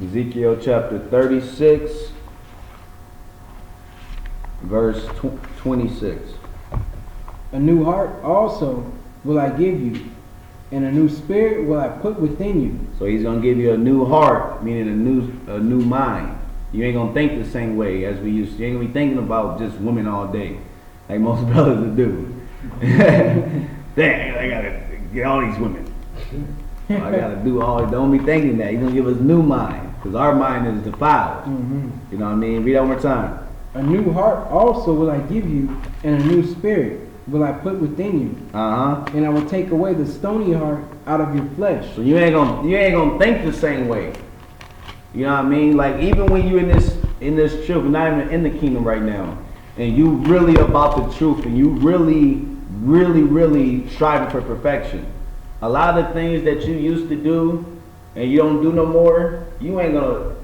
Ezekiel chapter 36, verse 26. A new heart also will I give you, and a new spirit will I put within you. So he's going to give you a new heart, meaning a new mind. You ain't going to think the same way as we used to. You ain't going to be thinking about just women all day, like most brothers would do. Dang, I got to get all these women. I got to do all. Don't be thinking that. He's going to give us new mind, because our mind is defiled. Mm-hmm. You know what I mean? Read that one more time. A new heart also will I give you, and a new spirit will I put within you. And I will take away the stony heart out of your flesh. So you ain't gonna think the same way. You know what I mean? Like even when you in this truth, you're not even in the kingdom right now, and you really about the truth, and you really striving for perfection. A lot of the things that you used to do and you don't do no more, you ain't gonna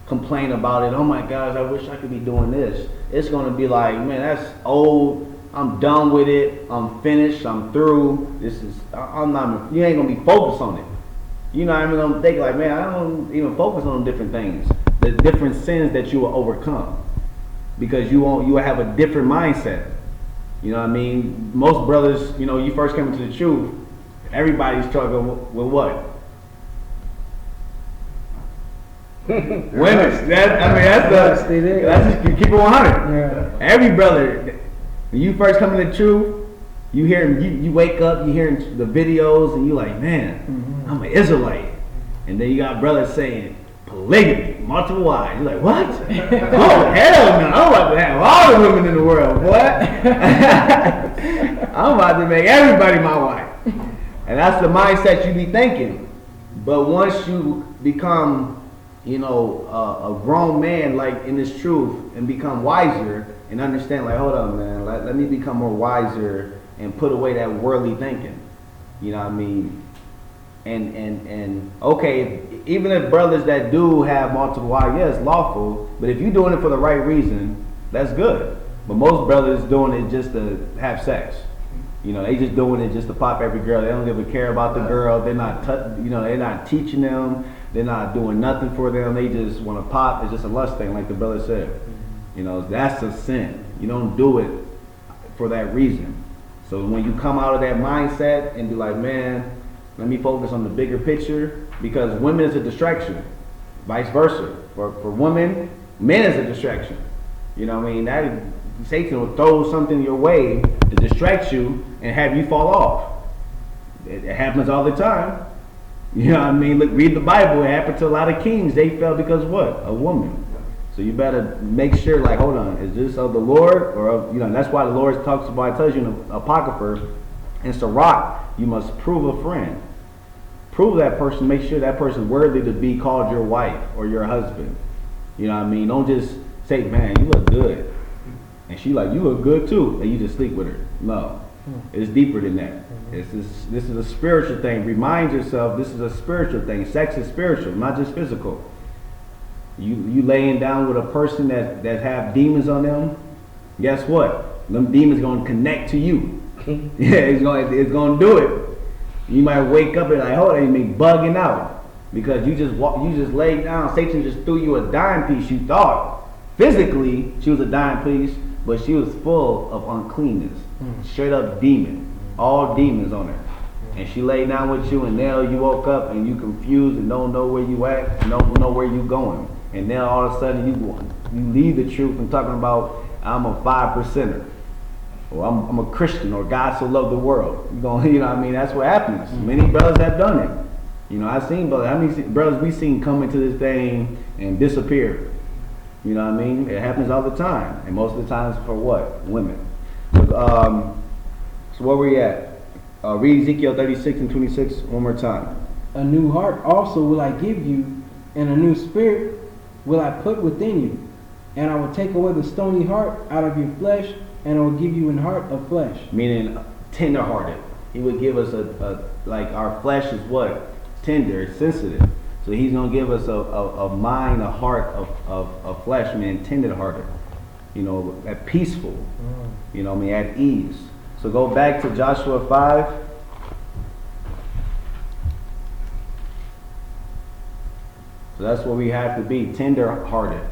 complain about it. Oh my gosh, I wish I could be doing this. It's gonna be like, man, that's old. I'm done with it. I'm finished. I'm through. I'm not. You ain't gonna be focused on it. You know what I mean? I'm thinking like, man, I don't even focus on different things, the different sins that you will overcome, because you will have a different mindset. You know what I mean? Most brothers, you first came into the truth, everybody's struggling with what? Women. That's you keep it 100. Yeah. Every brother, when you first come into the truth, you hear you wake up, you hearing the videos, and you like, man, I'm an Israelite. And then you got brothers saying polygamy, multiple wives. You're like, what? Oh hell no! I'm about to have all the women in the world. What? I'm about to make everybody my wife. And that's the mindset you be thinking. But once you become a grown man, like in this truth, and become wiser and understand, like, hold on, man, let me become more wiser and put away that worldly thinking. You know what I mean? And okay, even if brothers that do have multiple wives, yeah, it's lawful, but if you're doing it for the right reason, that's good. But most brothers doing it just to have sex. They just doing it just to pop every girl. They don't even care about the girl. They're not, they're not teaching them. They're not doing nothing for them. They just want to pop. It's just a lust thing, like the brother said. That's a sin. You don't do it for that reason. So when you come out of that mindset and be like, man, let me focus on the bigger picture, because women is a distraction. Vice versa. For women, men is a distraction. You know what I mean? That Satan will throw something your way to distract you and have you fall off. It happens all the time. You know what I mean? Look, read the Bible. It happened to a lot of kings. They fell because what? A woman. So you better make sure, like, hold on, is this of the Lord? Or of, that's why the Lord tells you in the Apocrypha, in Sirach, you must prove a friend. Prove that person, make sure that person is worthy to be called your wife or your husband. You know what I mean? Don't just say, man, you look good. And she like, you look good too. And you just sleep with her. No. It's deeper than that. This is a spiritual thing. Remind yourself this is a spiritual thing. Sex is spiritual, not just physical. You laying down with a person that have demons on them, guess what? Them demons gonna connect to you. Yeah, it's gonna do it. You might wake up and like, hold on, you be bugging out because you just laid down. Satan just threw you a dime piece. You thought physically she was a dime piece, but she was full of uncleanness, straight up demon, all demons on her. And she laid down with you, and now you woke up and you confused and don't know where you at, and don't know where you going. And now all of a sudden you leave the truth and talking about I'm a 5%er, or I'm a Christian, or God so loved the world. You know what I mean? That's what happens. Many brothers have done it. You know, I've seen brothers. How many brothers we seen come into this thing and disappear? You know what I mean? It happens all the time, and most of the times for what? Women. So where we at? Read Ezekiel 36 and 26 one more time. A new heart also will I give you, and a new spirit will I put within you. And I will take away the stony heart out of your flesh, and I will give you an heart of flesh. Meaning tender-hearted. He would give us like our flesh is what? Tender, it's sensitive. So he's going to give us a mind, a heart of flesh, meaning tender-hearted. You know, at peaceful. You know what I mean? At ease. So go back to Joshua 5. So that's what we have to be, tender-hearted.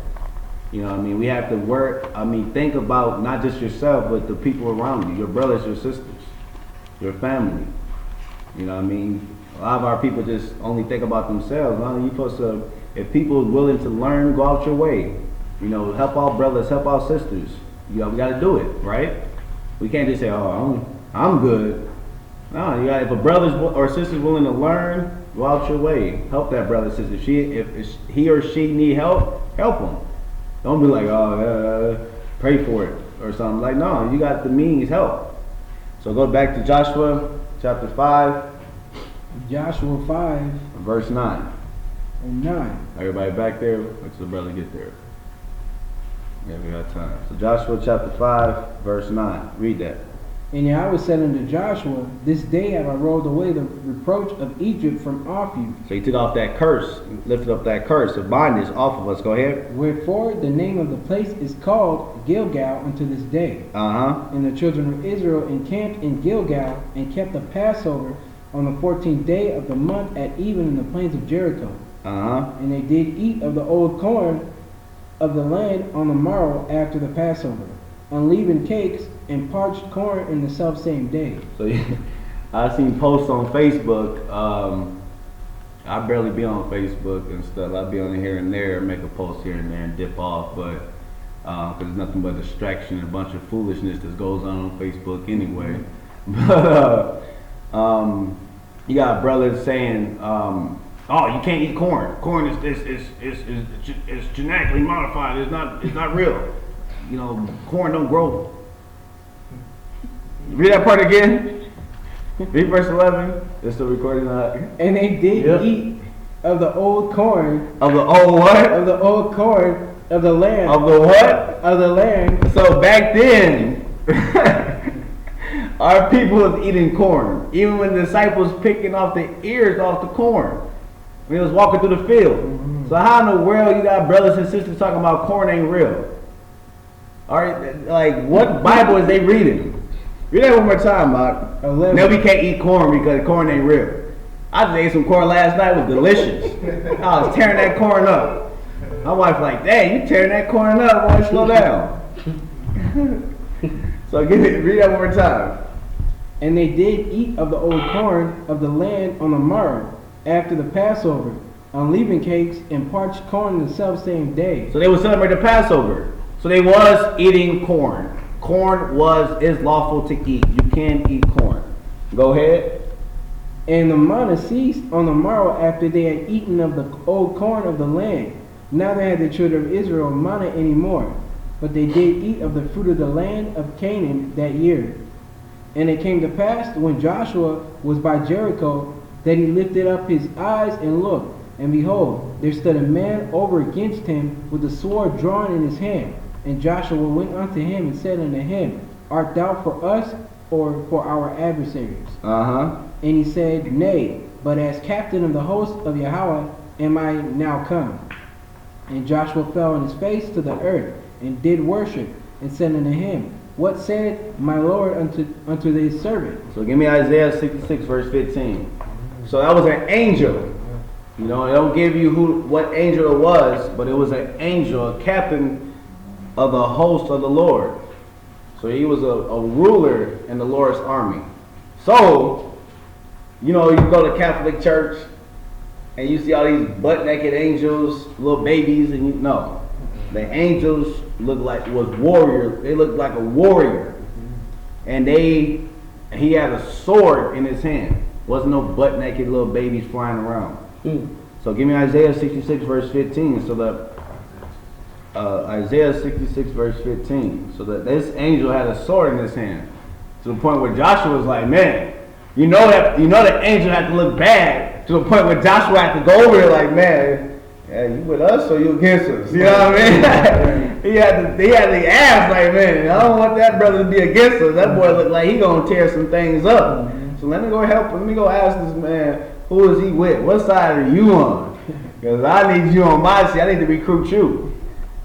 You know what I mean? We have to work, think about not just yourself, but the people around you, your brothers, your sisters, your family. You know what I mean? A lot of our people just only think about themselves. No, you're supposed to, if people are willing to learn, go out your way. You know, help our brothers, help our sisters. You know, we got to do it, right? We can't just say, oh, I'm good. No, you got, if a brother or sister's willing to learn, go out your way. Help that brother, sister. If he or she need help, help them. Don't be like, pray for it or something. Like, no, you got the means, help. So go back to Joshua chapter 5. Joshua 5. Verse 9. And 9. Everybody back there? Let's the brother get there. Yeah, we got time. So Joshua chapter 5, verse 9. Read that. And Yahweh said unto Joshua, this day have I rolled away the reproach of Egypt from off you. So he took off that curse, lifted up that curse of bondage off of us. Go ahead. Wherefore the name of the place is called Gilgal unto this day. And the children of Israel encamped in Gilgal and kept the Passover on the 14th day of the month at even in the plains of Jericho. And they did eat of the old corn of the land on the morrow after the Passover, unleavened cakes and parched corn in the self-same day. So I seen posts on Facebook. I barely be on Facebook and stuff. I be on here and there, make a post here and there and dip off, but because it's nothing but distraction and a bunch of foolishness that goes on Facebook anyway. But you got brothers saying, oh, you can't eat corn. Corn is genetically modified. It's not real. You know, corn don't grow. Read that part again. Read verse 11. It's still recording. And they did eat of the old corn. Of the old what? Of the old corn of the land. Of the what? Of the land. So back then, our people was eating corn. Even when the disciples picking off the ears off the corn. When he was walking through the field. So how in the world you got brothers and sisters talking about corn ain't real? Alright, like what Bible is they reading? Read that one more time, Mark. No, we can't eat corn because corn ain't real. I just ate some corn last night. It was delicious. I was tearing that corn up. My wife like, dang, you tearing that corn up. Why don't you slow down? So read that one more time. And they did eat of the old corn of the land on the morrow after the Passover, unleavened cakes and parched corn the self-same day. So they would celebrate the Passover. So they was eating corn. Corn is lawful to eat. You can eat corn. Go ahead. And the manna ceased on the morrow after they had eaten of the old corn of the land. Neither had the children of Israel manna any more, but they did eat of the fruit of the land of Canaan that year. And it came to pass, when Joshua was by Jericho, that he lifted up his eyes and looked, and behold, there stood a man over against him with a sword drawn in his hand. And Joshua went unto him and said unto him, Art thou for us or for our adversaries? Uh-huh. And he said, Nay, but as captain of the host of Yahweh am I now come. And Joshua fell on his face to the earth, and did worship, and said unto him, What said my Lord unto his servant? So give me Isaiah 66 verse 15. So that was an angel. You know, it don't give you what angel it was, but it was an angel, a captain of the host of the Lord. So he was a ruler in the Lord's army. So, you know, you go to Catholic church and you see all these butt-naked angels, little babies, and the angels was warrior. They looked like a warrior. And he had a sword in his hand. Wasn't no butt-naked little babies flying around. So give me Isaiah 66 verse 15. So Isaiah 66 verse 15. So that this angel had a sword in his hand. To the point where Joshua was like, man, you know the angel had to look bad. To the point where Joshua had to go over there like, man, yeah, you with us or you against us? You know what I mean? he had to ask like, man, I don't want that brother to be against us. That boy looked like he gonna tear some things up. So let me go help him. Let me go ask this man, who is he with? What side are you on? Because I need you on my side. I need to recruit you.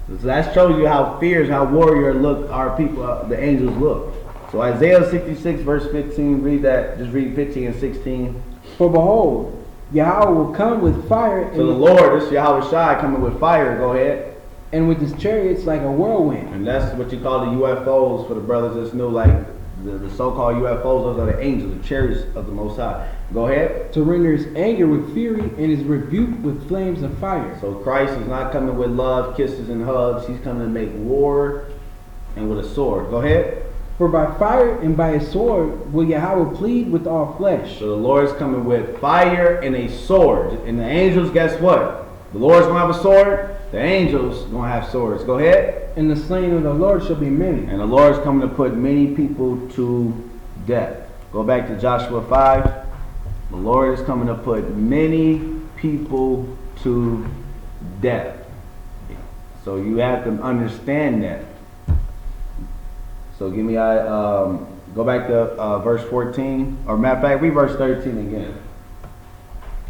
So that shows you how fierce, how warrior look our people, the angels look. So Isaiah 66 verse 15, read that. Just read 15 and 16. For behold, Yahweh will come with fire. So the Lord, this Yahweh Shai coming with fire. Go ahead. And with his chariots like a whirlwind. And that's what you call the UFOs for the brothers that's new, like the so-called UFOs. Those are the angels, the chariots of the Most High. Go ahead. To render his anger with fury and his rebuke with flames of fire. So Christ is not coming with love, kisses, and hugs. He's coming to make war and with a sword. Go ahead. For by fire and by a sword will Yahweh plead with all flesh. So the Lord is coming with fire and a sword. And the angels, guess what? The Lord's going to have a sword. The angels going to have swords. Go ahead. And the slain of the Lord shall be many. And the Lord's coming to put many people to death. Go back to Joshua 5. The Lord is coming to put many people to death. So you have to understand that. So give me, go back to verse 14. Or matter of fact, read verse 13 again.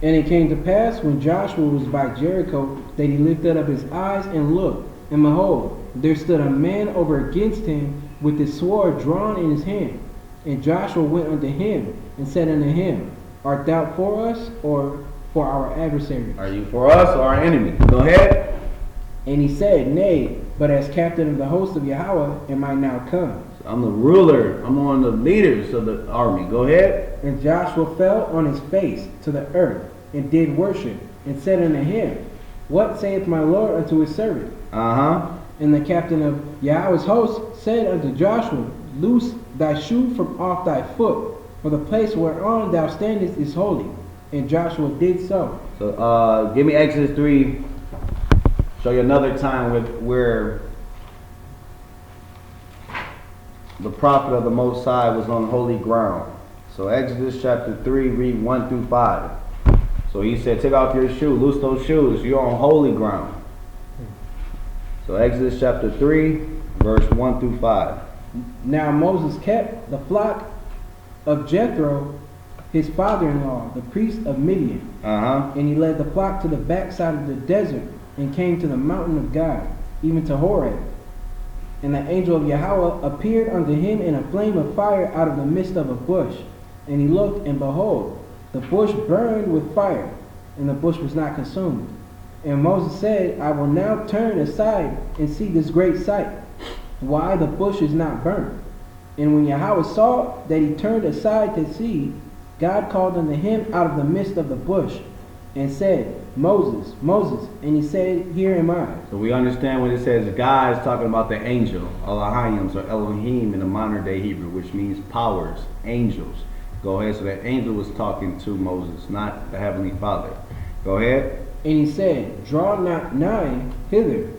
And it came to pass when Joshua was by Jericho that he lifted up his eyes and looked. And behold, there stood a man over against him with his sword drawn in his hand. And Joshua went unto him and said unto him, Art thou for us or for our adversaries? Are you for us or our enemy? Go ahead. And he said, Nay, but as captain of the host of Yahweh am I now come. So I'm the ruler. I'm one of the leaders of the army. Go ahead. And Joshua fell on his face to the earth and did worship and said unto him, What saith my Lord unto his servant? And the captain of Yahweh's host said unto Joshua, Loose thy shoe from off thy foot, for the place whereon thou standest is holy. And Joshua did so. So give me Exodus 3. Show you another time where the prophet of the Most High was on holy ground. So Exodus chapter 3, read 1 through 5. So he said, take off your shoe, loose those shoes, you're on holy ground. So Exodus chapter 3, verse 1 through 5. Now Moses kept the flock of Jethro, his father-in-law, the priest of Midian. And he led the flock to the backside of the desert and came to the mountain of God, even to Horeb. And the angel of Yahweh appeared unto him in a flame of fire out of the midst of a bush. And he looked, and behold, the bush burned with fire, and the bush was not consumed. And Moses said, I will now turn aside and see this great sight, why the bush is not burnt. And when Yahweh saw that he turned aside to see, God called unto him out of the midst of the bush, and said, Moses, Moses. And he said, Here am I. So we understand when it says God is talking about the angel, Elohims or Elohim in the modern day Hebrew, which means powers, angels. Go ahead. So that angel was talking to Moses, not the Heavenly Father. Go ahead. And he said, Draw not nigh hither.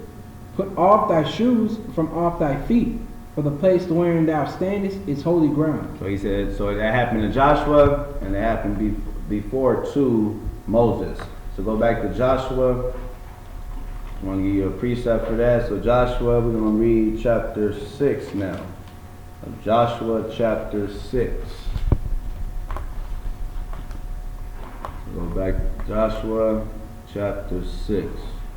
Put off thy shoes from off thy feet, for the place wherein thou standest is holy ground. So he said, so that happened to Joshua, and it happened before to Moses. So go back to Joshua. I'm going to give you a precept for that. So Joshua, we're going to read chapter 6 now. of Joshua chapter 6. Go back to Joshua chapter 6.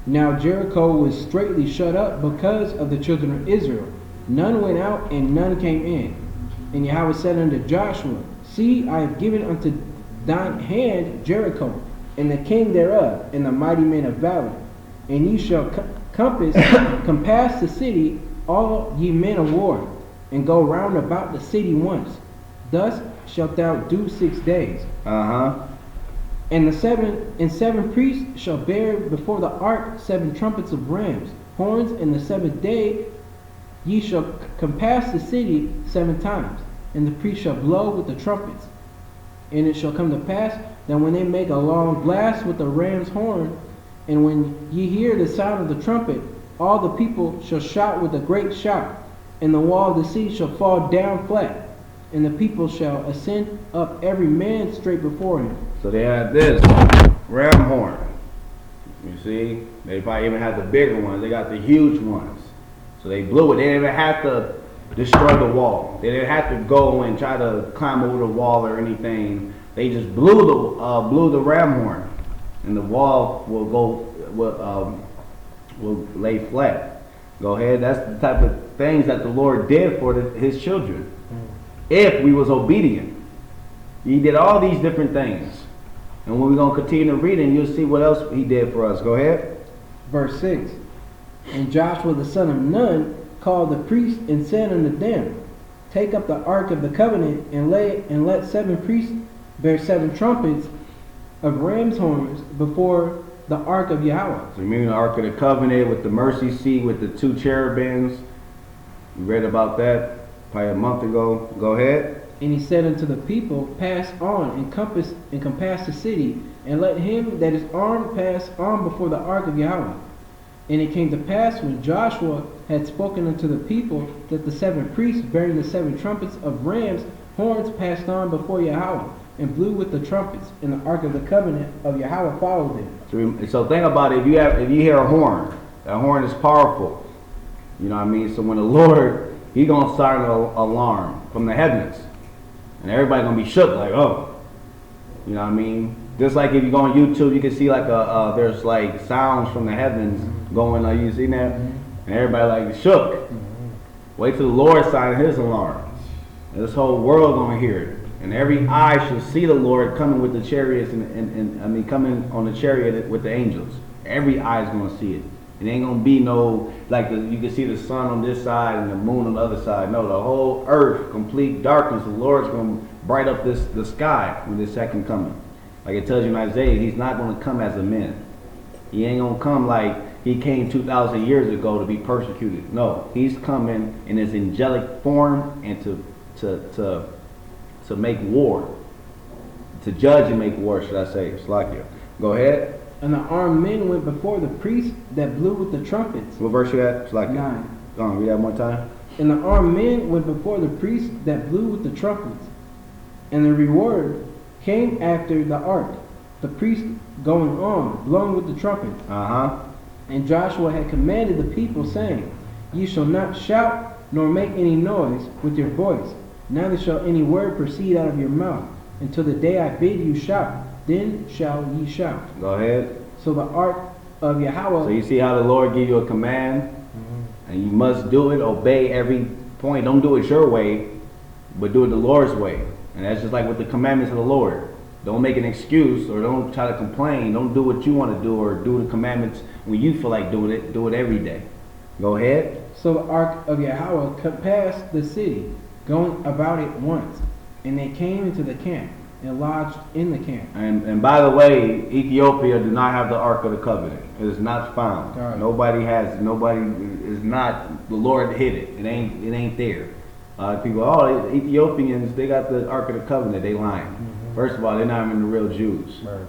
Now Jericho was straitly shut up because of the children of Israel. None went out and none came in. And Yahweh said unto Joshua, See, I have given unto thine hand Jericho, and the king thereof, and the mighty men of valor. And ye shall compass the city, all ye men of war, and go round about the city once. Thus shalt thou do 6 days. And seven priests shall bear before the ark 7 trumpets of rams, horns, and the 7th day ye shall compass the city 7 times, and the priests shall blow with the trumpets. And it shall come to pass that when they make a long blast with the ram's horn, and when ye hear the sound of the trumpet, all the people shall shout with a great shout, and the wall of the city shall fall down flat, and the people shall ascend up every man straight before him. So they had this ram horn. You see, they probably even had the bigger ones. They got the huge ones. So they blew it. They didn't even have to destroy the wall. They didn't have to go and try to climb over the wall or anything. They just blew the ram horn, and the wall will lay flat. Go ahead. That's the type of things that the Lord did for His children. If we was obedient, He did all these different things. And when we're going to continue to read, and you'll see what else He did for us. Go ahead. Verse 6. And Joshua the son of Nun called the priests and said unto them, Take up the ark of the covenant, and let 7 priests bear 7 trumpets of ram's horns before the ark of Yahweh. So you mean the ark of the covenant with the mercy seat with the 2 cherubims? You read about that probably a month ago. Go ahead. And he said unto the people, Pass on and compass the city, and let him that is armed pass on before the ark of Yahweh. And it came to pass, when Joshua had spoken unto the people, that the 7 priests bearing the 7 trumpets of rams' horns passed on before Yahweh, and blew with the trumpets, and the ark of the covenant of Yahweh followed them. So think about it. If you hear a horn, that horn is powerful. You know what I mean? So when the Lord, He's gonna start an alarm from the heavens, and everybody gonna be shook, like, oh, you know what I mean? Just like if you go on YouTube, you can see like there's like sounds from the heavens going. Like, you seen that? And everybody like shook. Wait till the Lord sound His alarm, and this whole world gonna hear it, and every eye shall see the Lord coming with the chariots, and coming on the chariot with the angels. Every eye is gonna see it. It ain't gonna be no like you can see the sun on this side and the moon on the other side. No, the whole earth, complete darkness. The Lord's gonna bright up the sky with His second coming. Like it tells you in Isaiah, He's not gonna come as a man. He ain't gonna come like He came 2,000 years ago to be persecuted. No, He's coming in His angelic form and to make war, to judge and make war, should I say? Slakia. Go ahead. And the armed men went before the priests that blew with the trumpets. What verse you at? Slakia. 9. Go on, read that one time. And the armed men went before the priests that blew with the trumpets. And the reward came after the ark, the priests going on, blowing with the trumpets. And Joshua had commanded the people, saying, Ye shall not shout, nor make any noise with your voice, neither shall any word proceed out of your mouth, until the day I bid you shout. Then shall ye shout. Go ahead. So the ark of Yahweh. So you see how the Lord give you a command, and you must do it, obey every point. Don't do it your way, but do it the Lord's way. And that's just like with the commandments of the Lord. Don't make an excuse, or don't try to complain. Don't do what you want to do, or do the commandments when you feel like doing it. Do it every day. Go ahead. So the ark of Yahweh compassed the city, going about it once. And they came into the camp, and lodged in the camp. And by the way, Ethiopia do not have the Ark of the Covenant. It is not found. Right. Nobody has it. Nobody is not. The Lord hid it. It ain't there. People, the Ethiopians, they got the Ark of the Covenant. They lying. First of all, they're not even the real Jews. Right.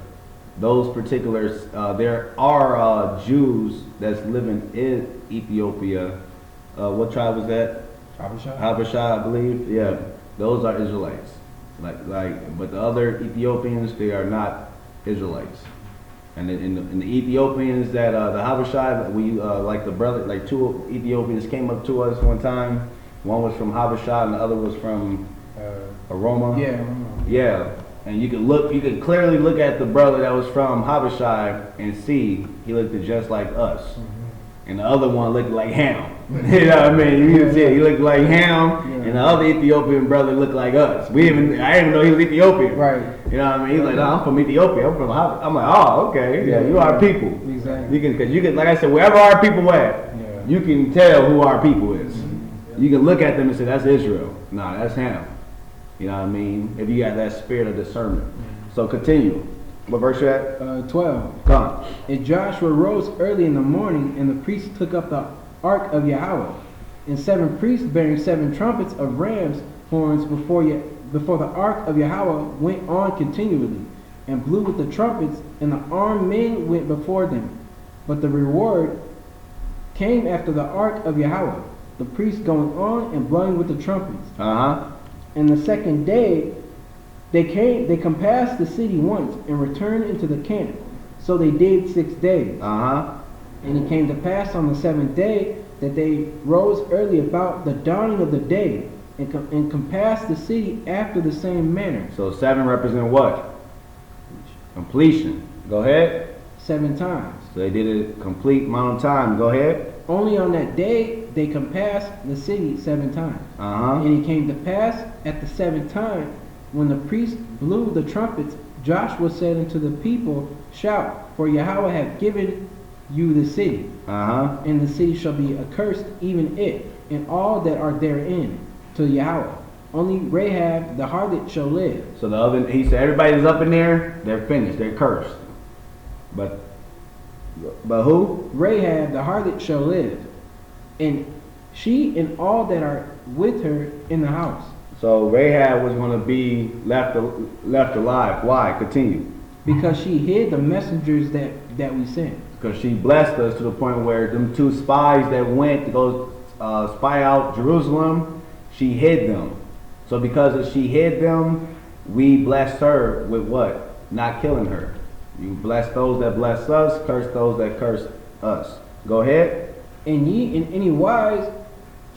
Those particulars, there are Jews that's living in Ethiopia. What tribe was that? Habashah, I believe. Yeah, those are Israelites. But the other Ethiopians, they are not Israelites. And the Ethiopians that the Habashah, we like the brother, like 2 Ethiopians came up to us one time, One was from Habasha and the other was from Aroma. Yeah. Yeah. And you could clearly look at the brother that was from Habasha and see he looked just like us. And the other one looked like Ham. You know what I mean? You can see it. He looked like Ham, and the other Ethiopian brother looked like us. I didn't even know he was Ethiopian. Right. You know what I mean? He's like, no, I'm from Ethiopia. I'm from Habasha. I'm like, oh, okay. Yeah, you are people. Exactly. Because you can, like I said, wherever our people at, you can tell who our people is. You can look at them and say, that's Israel. Nah, that's Ham. You know what I mean? If you got that spirit of discernment. So continue. What verse you at? 12. Gone. And Joshua rose early in the morning, and the priests took up the ark of Yahweh, and 7 priests bearing 7 trumpets of ram's horns before the ark of Yahweh went on continually, and blew with the trumpets, and the armed men went before them. But the reward came after the ark of Yahweh, the priests going on and blowing with the trumpets. And the second day they compassed the city once and returned into the camp. So they did 6 days. And it came to pass on the 7th day that they rose early about the dawning of the day and compassed the city after the same manner. So 7 represent what? Completion. Go ahead. 7 times. So they did it complete amount of time. Go ahead. Only on that day they compassed the city 7 times. And it came to pass at the 7th time, when the priests blew the trumpets, Joshua said unto the people, shout, for Yahweh hath given you the city. And the city shall be accursed, even it, and all that are therein, to Yahweh. Only Rahab the harlot shall live. So he said, everybody that's up in there, they're finished, they're cursed. But who? Rahab the harlot shall live, and she and all that are with her in the house. So Rahab was going to be left alive. Why? Continue. Because she hid the messengers that we sent. Because she blessed us to the point where them 2 spies that went to go spy out Jerusalem, she hid them. So because she hid them, we blessed her with what? Not killing her. You bless those that bless us, curse those that curse us. Go ahead. And ye in any wise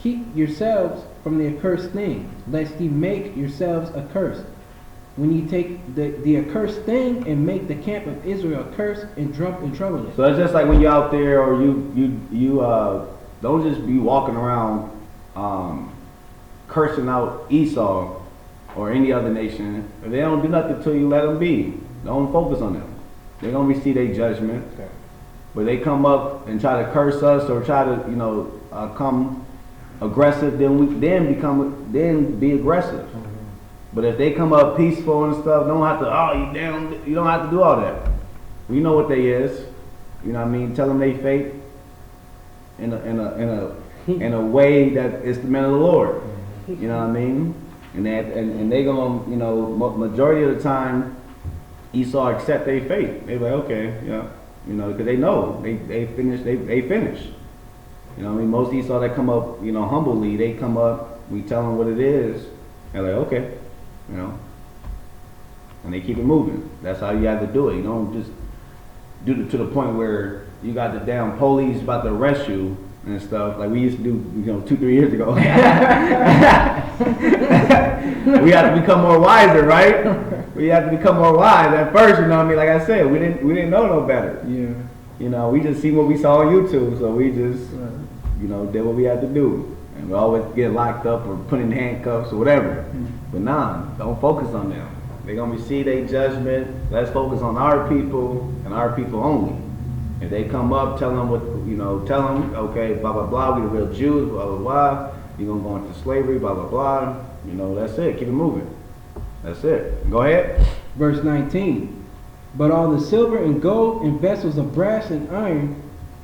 keep yourselves from the accursed thing, lest ye make yourselves accursed. When ye take the accursed thing and make the camp of Israel accursed and trouble it. So it's just like when you're out there, or you don't just be walking around cursing out Esau or any other nation. If they don't do nothing to you, let them be. Don't focus on them. They're gonna receive their judgment. Okay. But they come up and try to curse us or try to come aggressive, then be aggressive. But if they come up peaceful and stuff, don't have to you don't have to do all that. We know what they is. You know what I mean? Tell them they fake in a way that is the men of the Lord. You know what I mean? And they gonna, majority of the time Esau accept their fate. They like, okay, because they know they finish. They finish. You know what I mean? Most Esau that come up, humbly, they come up, we tell them what it is, and they're like, okay, and they keep it moving. That's how you have to do it. You don't just do it to the point where you got the damn police about to arrest you and stuff like we used to do, 2-3 years ago. We have to become more wiser, right? We have to become more wise. At first, like I said, we didn't know no better. Yeah. We just see what we saw on YouTube, so we just, did what we had to do. And we always get locked up or put in handcuffs or whatever. But don't focus on them. They're going to receive their judgment. Let's focus on our people and our people only. If they come up, tell them, okay, blah, blah, blah, we the real Jews, blah, blah, blah. You're going to go into slavery, blah, blah, blah. That's it. Keep it moving. That's it. Go ahead. Verse 19. But all the silver and gold and vessels of brass and iron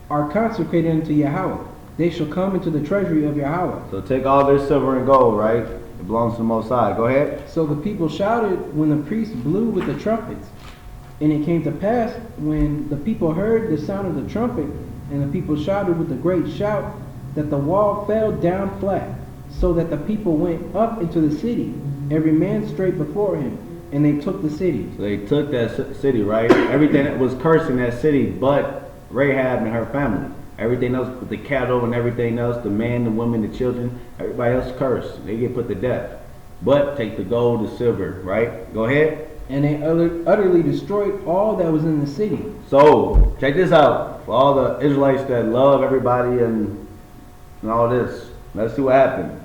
are consecrated unto Yahweh. They shall come into the treasury of Yahweh. So take all their silver and gold, right? It belongs to the Most High. Go ahead. So the people shouted when the priests blew with the trumpets. And it came to pass, when the people heard the sound of the trumpet, and the people shouted with a great shout, that the wall fell down flat, so that the people went up into the city, every man straight before him, and they took the city. So they took that city, right? Everything that was cursed in that city but Rahab and her family. Everything else, the cattle and everything else, the man, the woman, the children, everybody else cursed. They get put to death. But take the gold, the silver, right? Go ahead. And they utterly destroyed all that was in the city. So check this out. For all the Israelites that love everybody and all this, let's see what happened.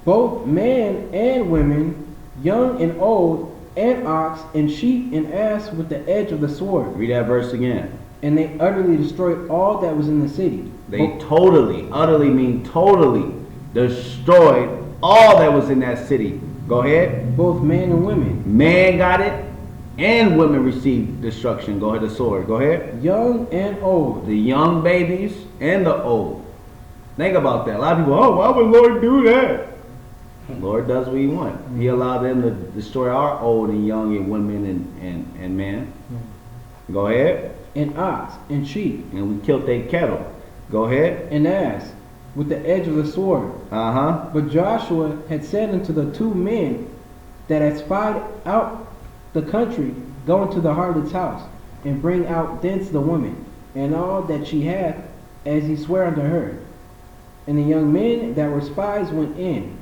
Both man and women, young and old, and ox and sheep and ass with the edge of the sword. Read that verse again. And they utterly destroyed all that was in the city. They totally, utterly mean totally destroyed all that was in that city. Go ahead. Both man and women. Man got it, and women received destruction. Go ahead, the sword. Go ahead. Young and old. The young babies and the old. Think about that. A lot of people, oh, why would Lord do that? Lord does what he wants. He allowed them to destroy our old and young and women and men. Go ahead. And ox and sheep. And we killed their cattle. Go ahead. And ass with the edge of the sword. But Joshua had said unto the two men that had spied out the country, go into the harlot's house, and bring out thence the woman, and all that she had, as he sware unto her. And the young men that were spies went in,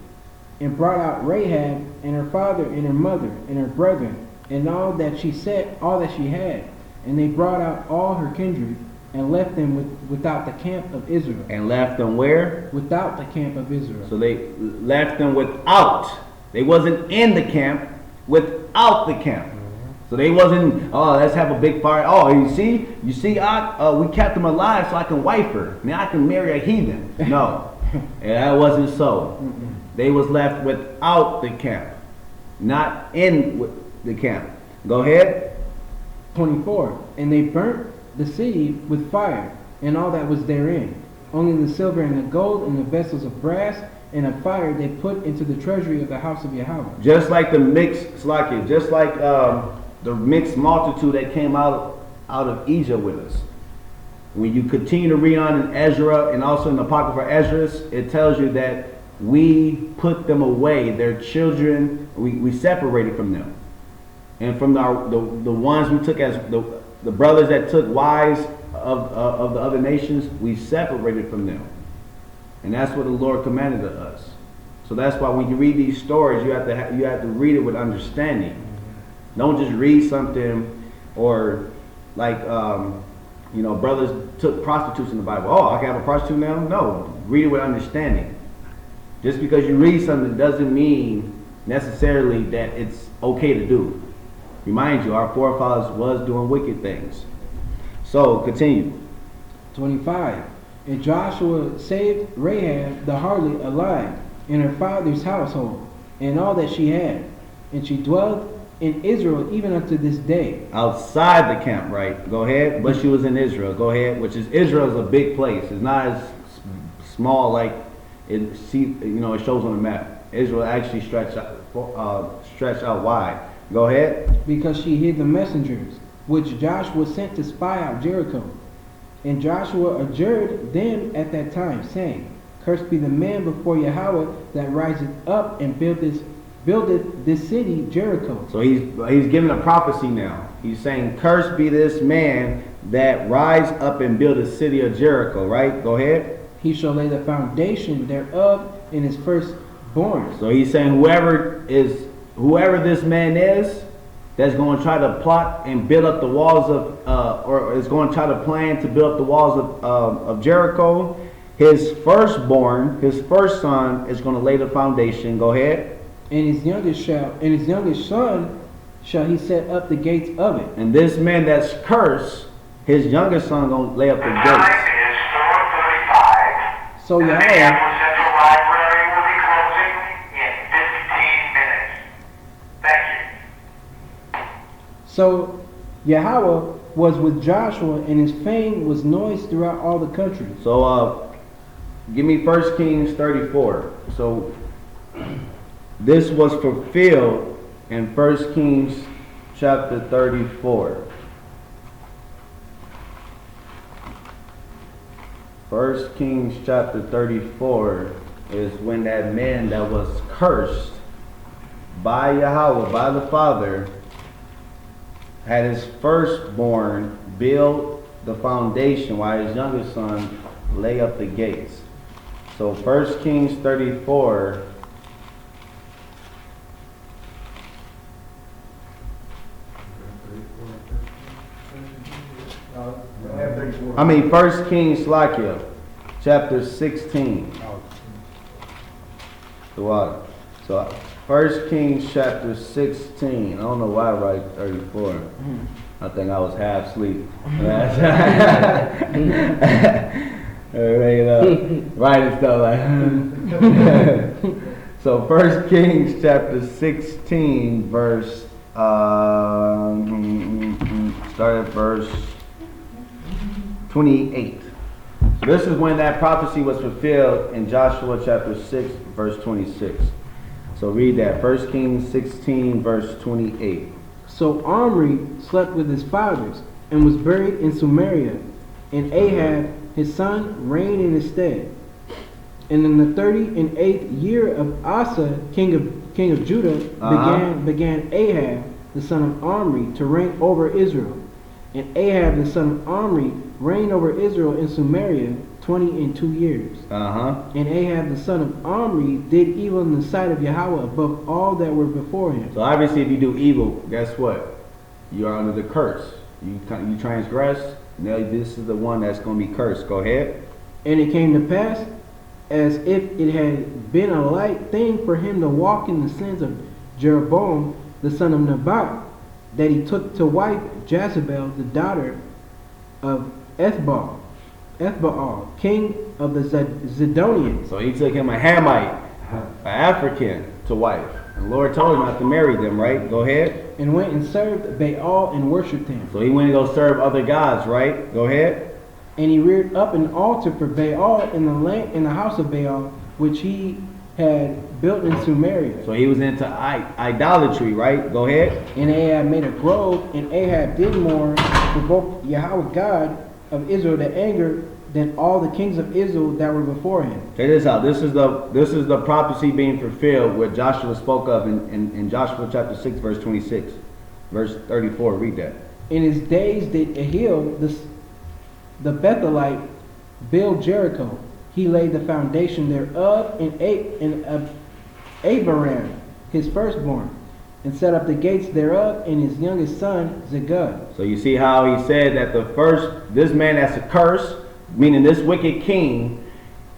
and brought out Rahab, and her father, and her mother, and her brethren, and all that she said, all that she had. And they brought out all her kindred, and left them without the camp of Israel. And left them where? Without the camp of Israel. So they left them without. They wasn't in the camp, without the camp. So they wasn't, oh, let's have a big fire. Oh, you see, we kept them alive so I can wife her. Now I can marry a heathen. No, and that wasn't so. They was left without the camp, not in the camp. Go ahead. 24. And they burnt the city with fire, and all that was therein. Only the silver and the gold and the vessels of brass and of fire they put into the treasury of the house of Yahweh. Just like the mixed the mixed multitude that came out of Egypt with us. When you continue to read on in Ezra and also in the Apocrypha Esdras, it tells you that we put them away, their children, we separated from them. And from the ones we took as the brothers that took wives of the other nations, we separated from them. And that's what the Lord commanded of us. So that's why when you read these stories, you have to read it with understanding. Don't just read something or like brothers took prostitutes in the Bible. Oh, I can have a prostitute now? No, read it with understanding. Just because you read something doesn't mean necessarily that it's okay to do. Remind you, our forefathers was doing wicked things. So continue. 25. And Joshua saved Rahab the harlot alive in her father's household, and all that she had. And she dwelt in Israel even unto this day. Outside the camp, right? Go ahead. But she was in Israel. Go ahead. Which is, Israel is a big place. It's not as small like it shows on the map. Israel actually stretched out wide. Go ahead. Because she hid the messengers, which Joshua sent to spy out Jericho. And Joshua adjured them at that time, saying, Cursed be the man before Yahweh that riseth up and buildeth this city Jericho. So he's giving a prophecy now. He's saying, Cursed be this man that rise up and build a city of Jericho, right? Go ahead. He shall lay the foundation thereof in his firstborn. So he's saying whoever this man is that's going to try to plot and build up the walls or is going to try to plan to build up the walls of Jericho, his firstborn, his first son, is going to lay the foundation. Go ahead. And his youngest son shall he set up the gates of it. And this man that's cursed, his youngest son going to lay up the gates. Time is 4:35. So The Yahweh. Minneapolis Central Library will be closing in 15 minutes. Thank you. So Yahweh was with Joshua, and his fame was noised throughout all the country. So give me 1 Kings 34. So this was fulfilled in 1 Kings chapter 34. 1 Kings chapter 34 is when that man that was cursed by Yahweh, by the Father, had his firstborn build the foundation while his youngest son lay up the gates. So 1 Kings 34. I mean 1 Kings Slakia, chapter 16. The water. So 1 Kings chapter 16. I don't know why I write 34. I think I was half asleep. Writing stuff like So 1 Kings chapter 16 verse start at verse 28. So this is when that prophecy was fulfilled in Joshua chapter 6 verse 26. So read that. 1 Kings 16 verse 28. So Omri slept with his fathers and was buried in Samaria, and Ahab his son reigned in his stead. And in the 38th year of Asa, king of Judah, began Ahab the son of Omri to reign over Israel. And Ahab the son of Omri reigned over Israel in Samaria 22 years. And Ahab the son of Omri did evil in the sight of Yahweh above all that were before him. So obviously if you do evil, guess what? You are under the curse. You transgress, now this is the one that's going to be cursed. Go ahead. And it came to pass, as if it had been a light thing for him to walk in the sins of Jeroboam the son of Nebat, that he took to wife Jezebel the daughter of Ethbaal, king of the Zidonians. So he took him a Hamite, an African, to wife. And the Lord told him not to marry them, right? Go ahead. And went and served Baal and worshipped him. So he went to go serve other gods, right? Go ahead. And he reared up an altar for Baal in the house of Baal, which he had built in Samaria. So he was into idolatry, right? Go ahead. And Ahab made a grove, and Ahab did more to provoke Yahweh God of Israel to anger than all the kings of Israel that were before him. Check this out. This is the prophecy being fulfilled what Joshua spoke of in Joshua chapter 6 verse 26. Verse 34. Read that. In his days did Ahil the Bethelite build Jericho. He laid the foundation thereof in Abraham, his firstborn, and set up the gates thereof in his youngest son Zegud. So you see how he said that this man that's a curse, meaning this wicked king,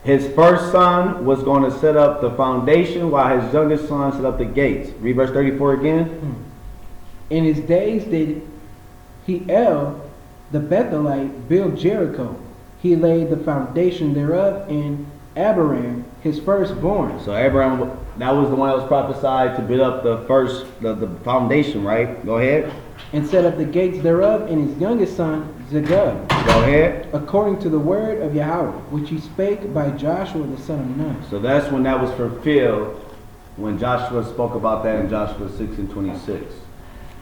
his first son was going to set up the foundation while his youngest son set up the gates. Read verse 34 again. In his days did Hiel the Bethelite build Jericho. He laid the foundation thereof in Abraham, his firstborn. So Abraham, that was the one that was prophesied to build up the foundation, right? Go ahead. And set up the gates thereof in his youngest son Zegud. Go ahead. According to the word of Yahweh, which he spake by Joshua the son of Nun. So that's when that was fulfilled, when Joshua spoke about that in Joshua 6 and 26.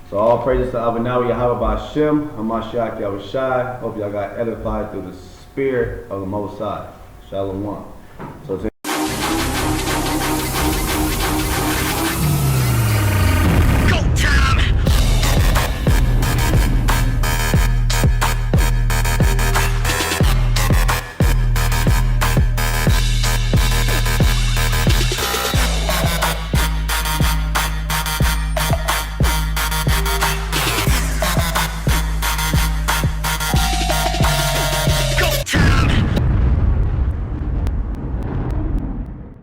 So all praises to Abanawi Yahweh Ba'Shem, Hamashiach Yahushai. Hope y'all got edified through the Spirit of the Most High. Shalom. So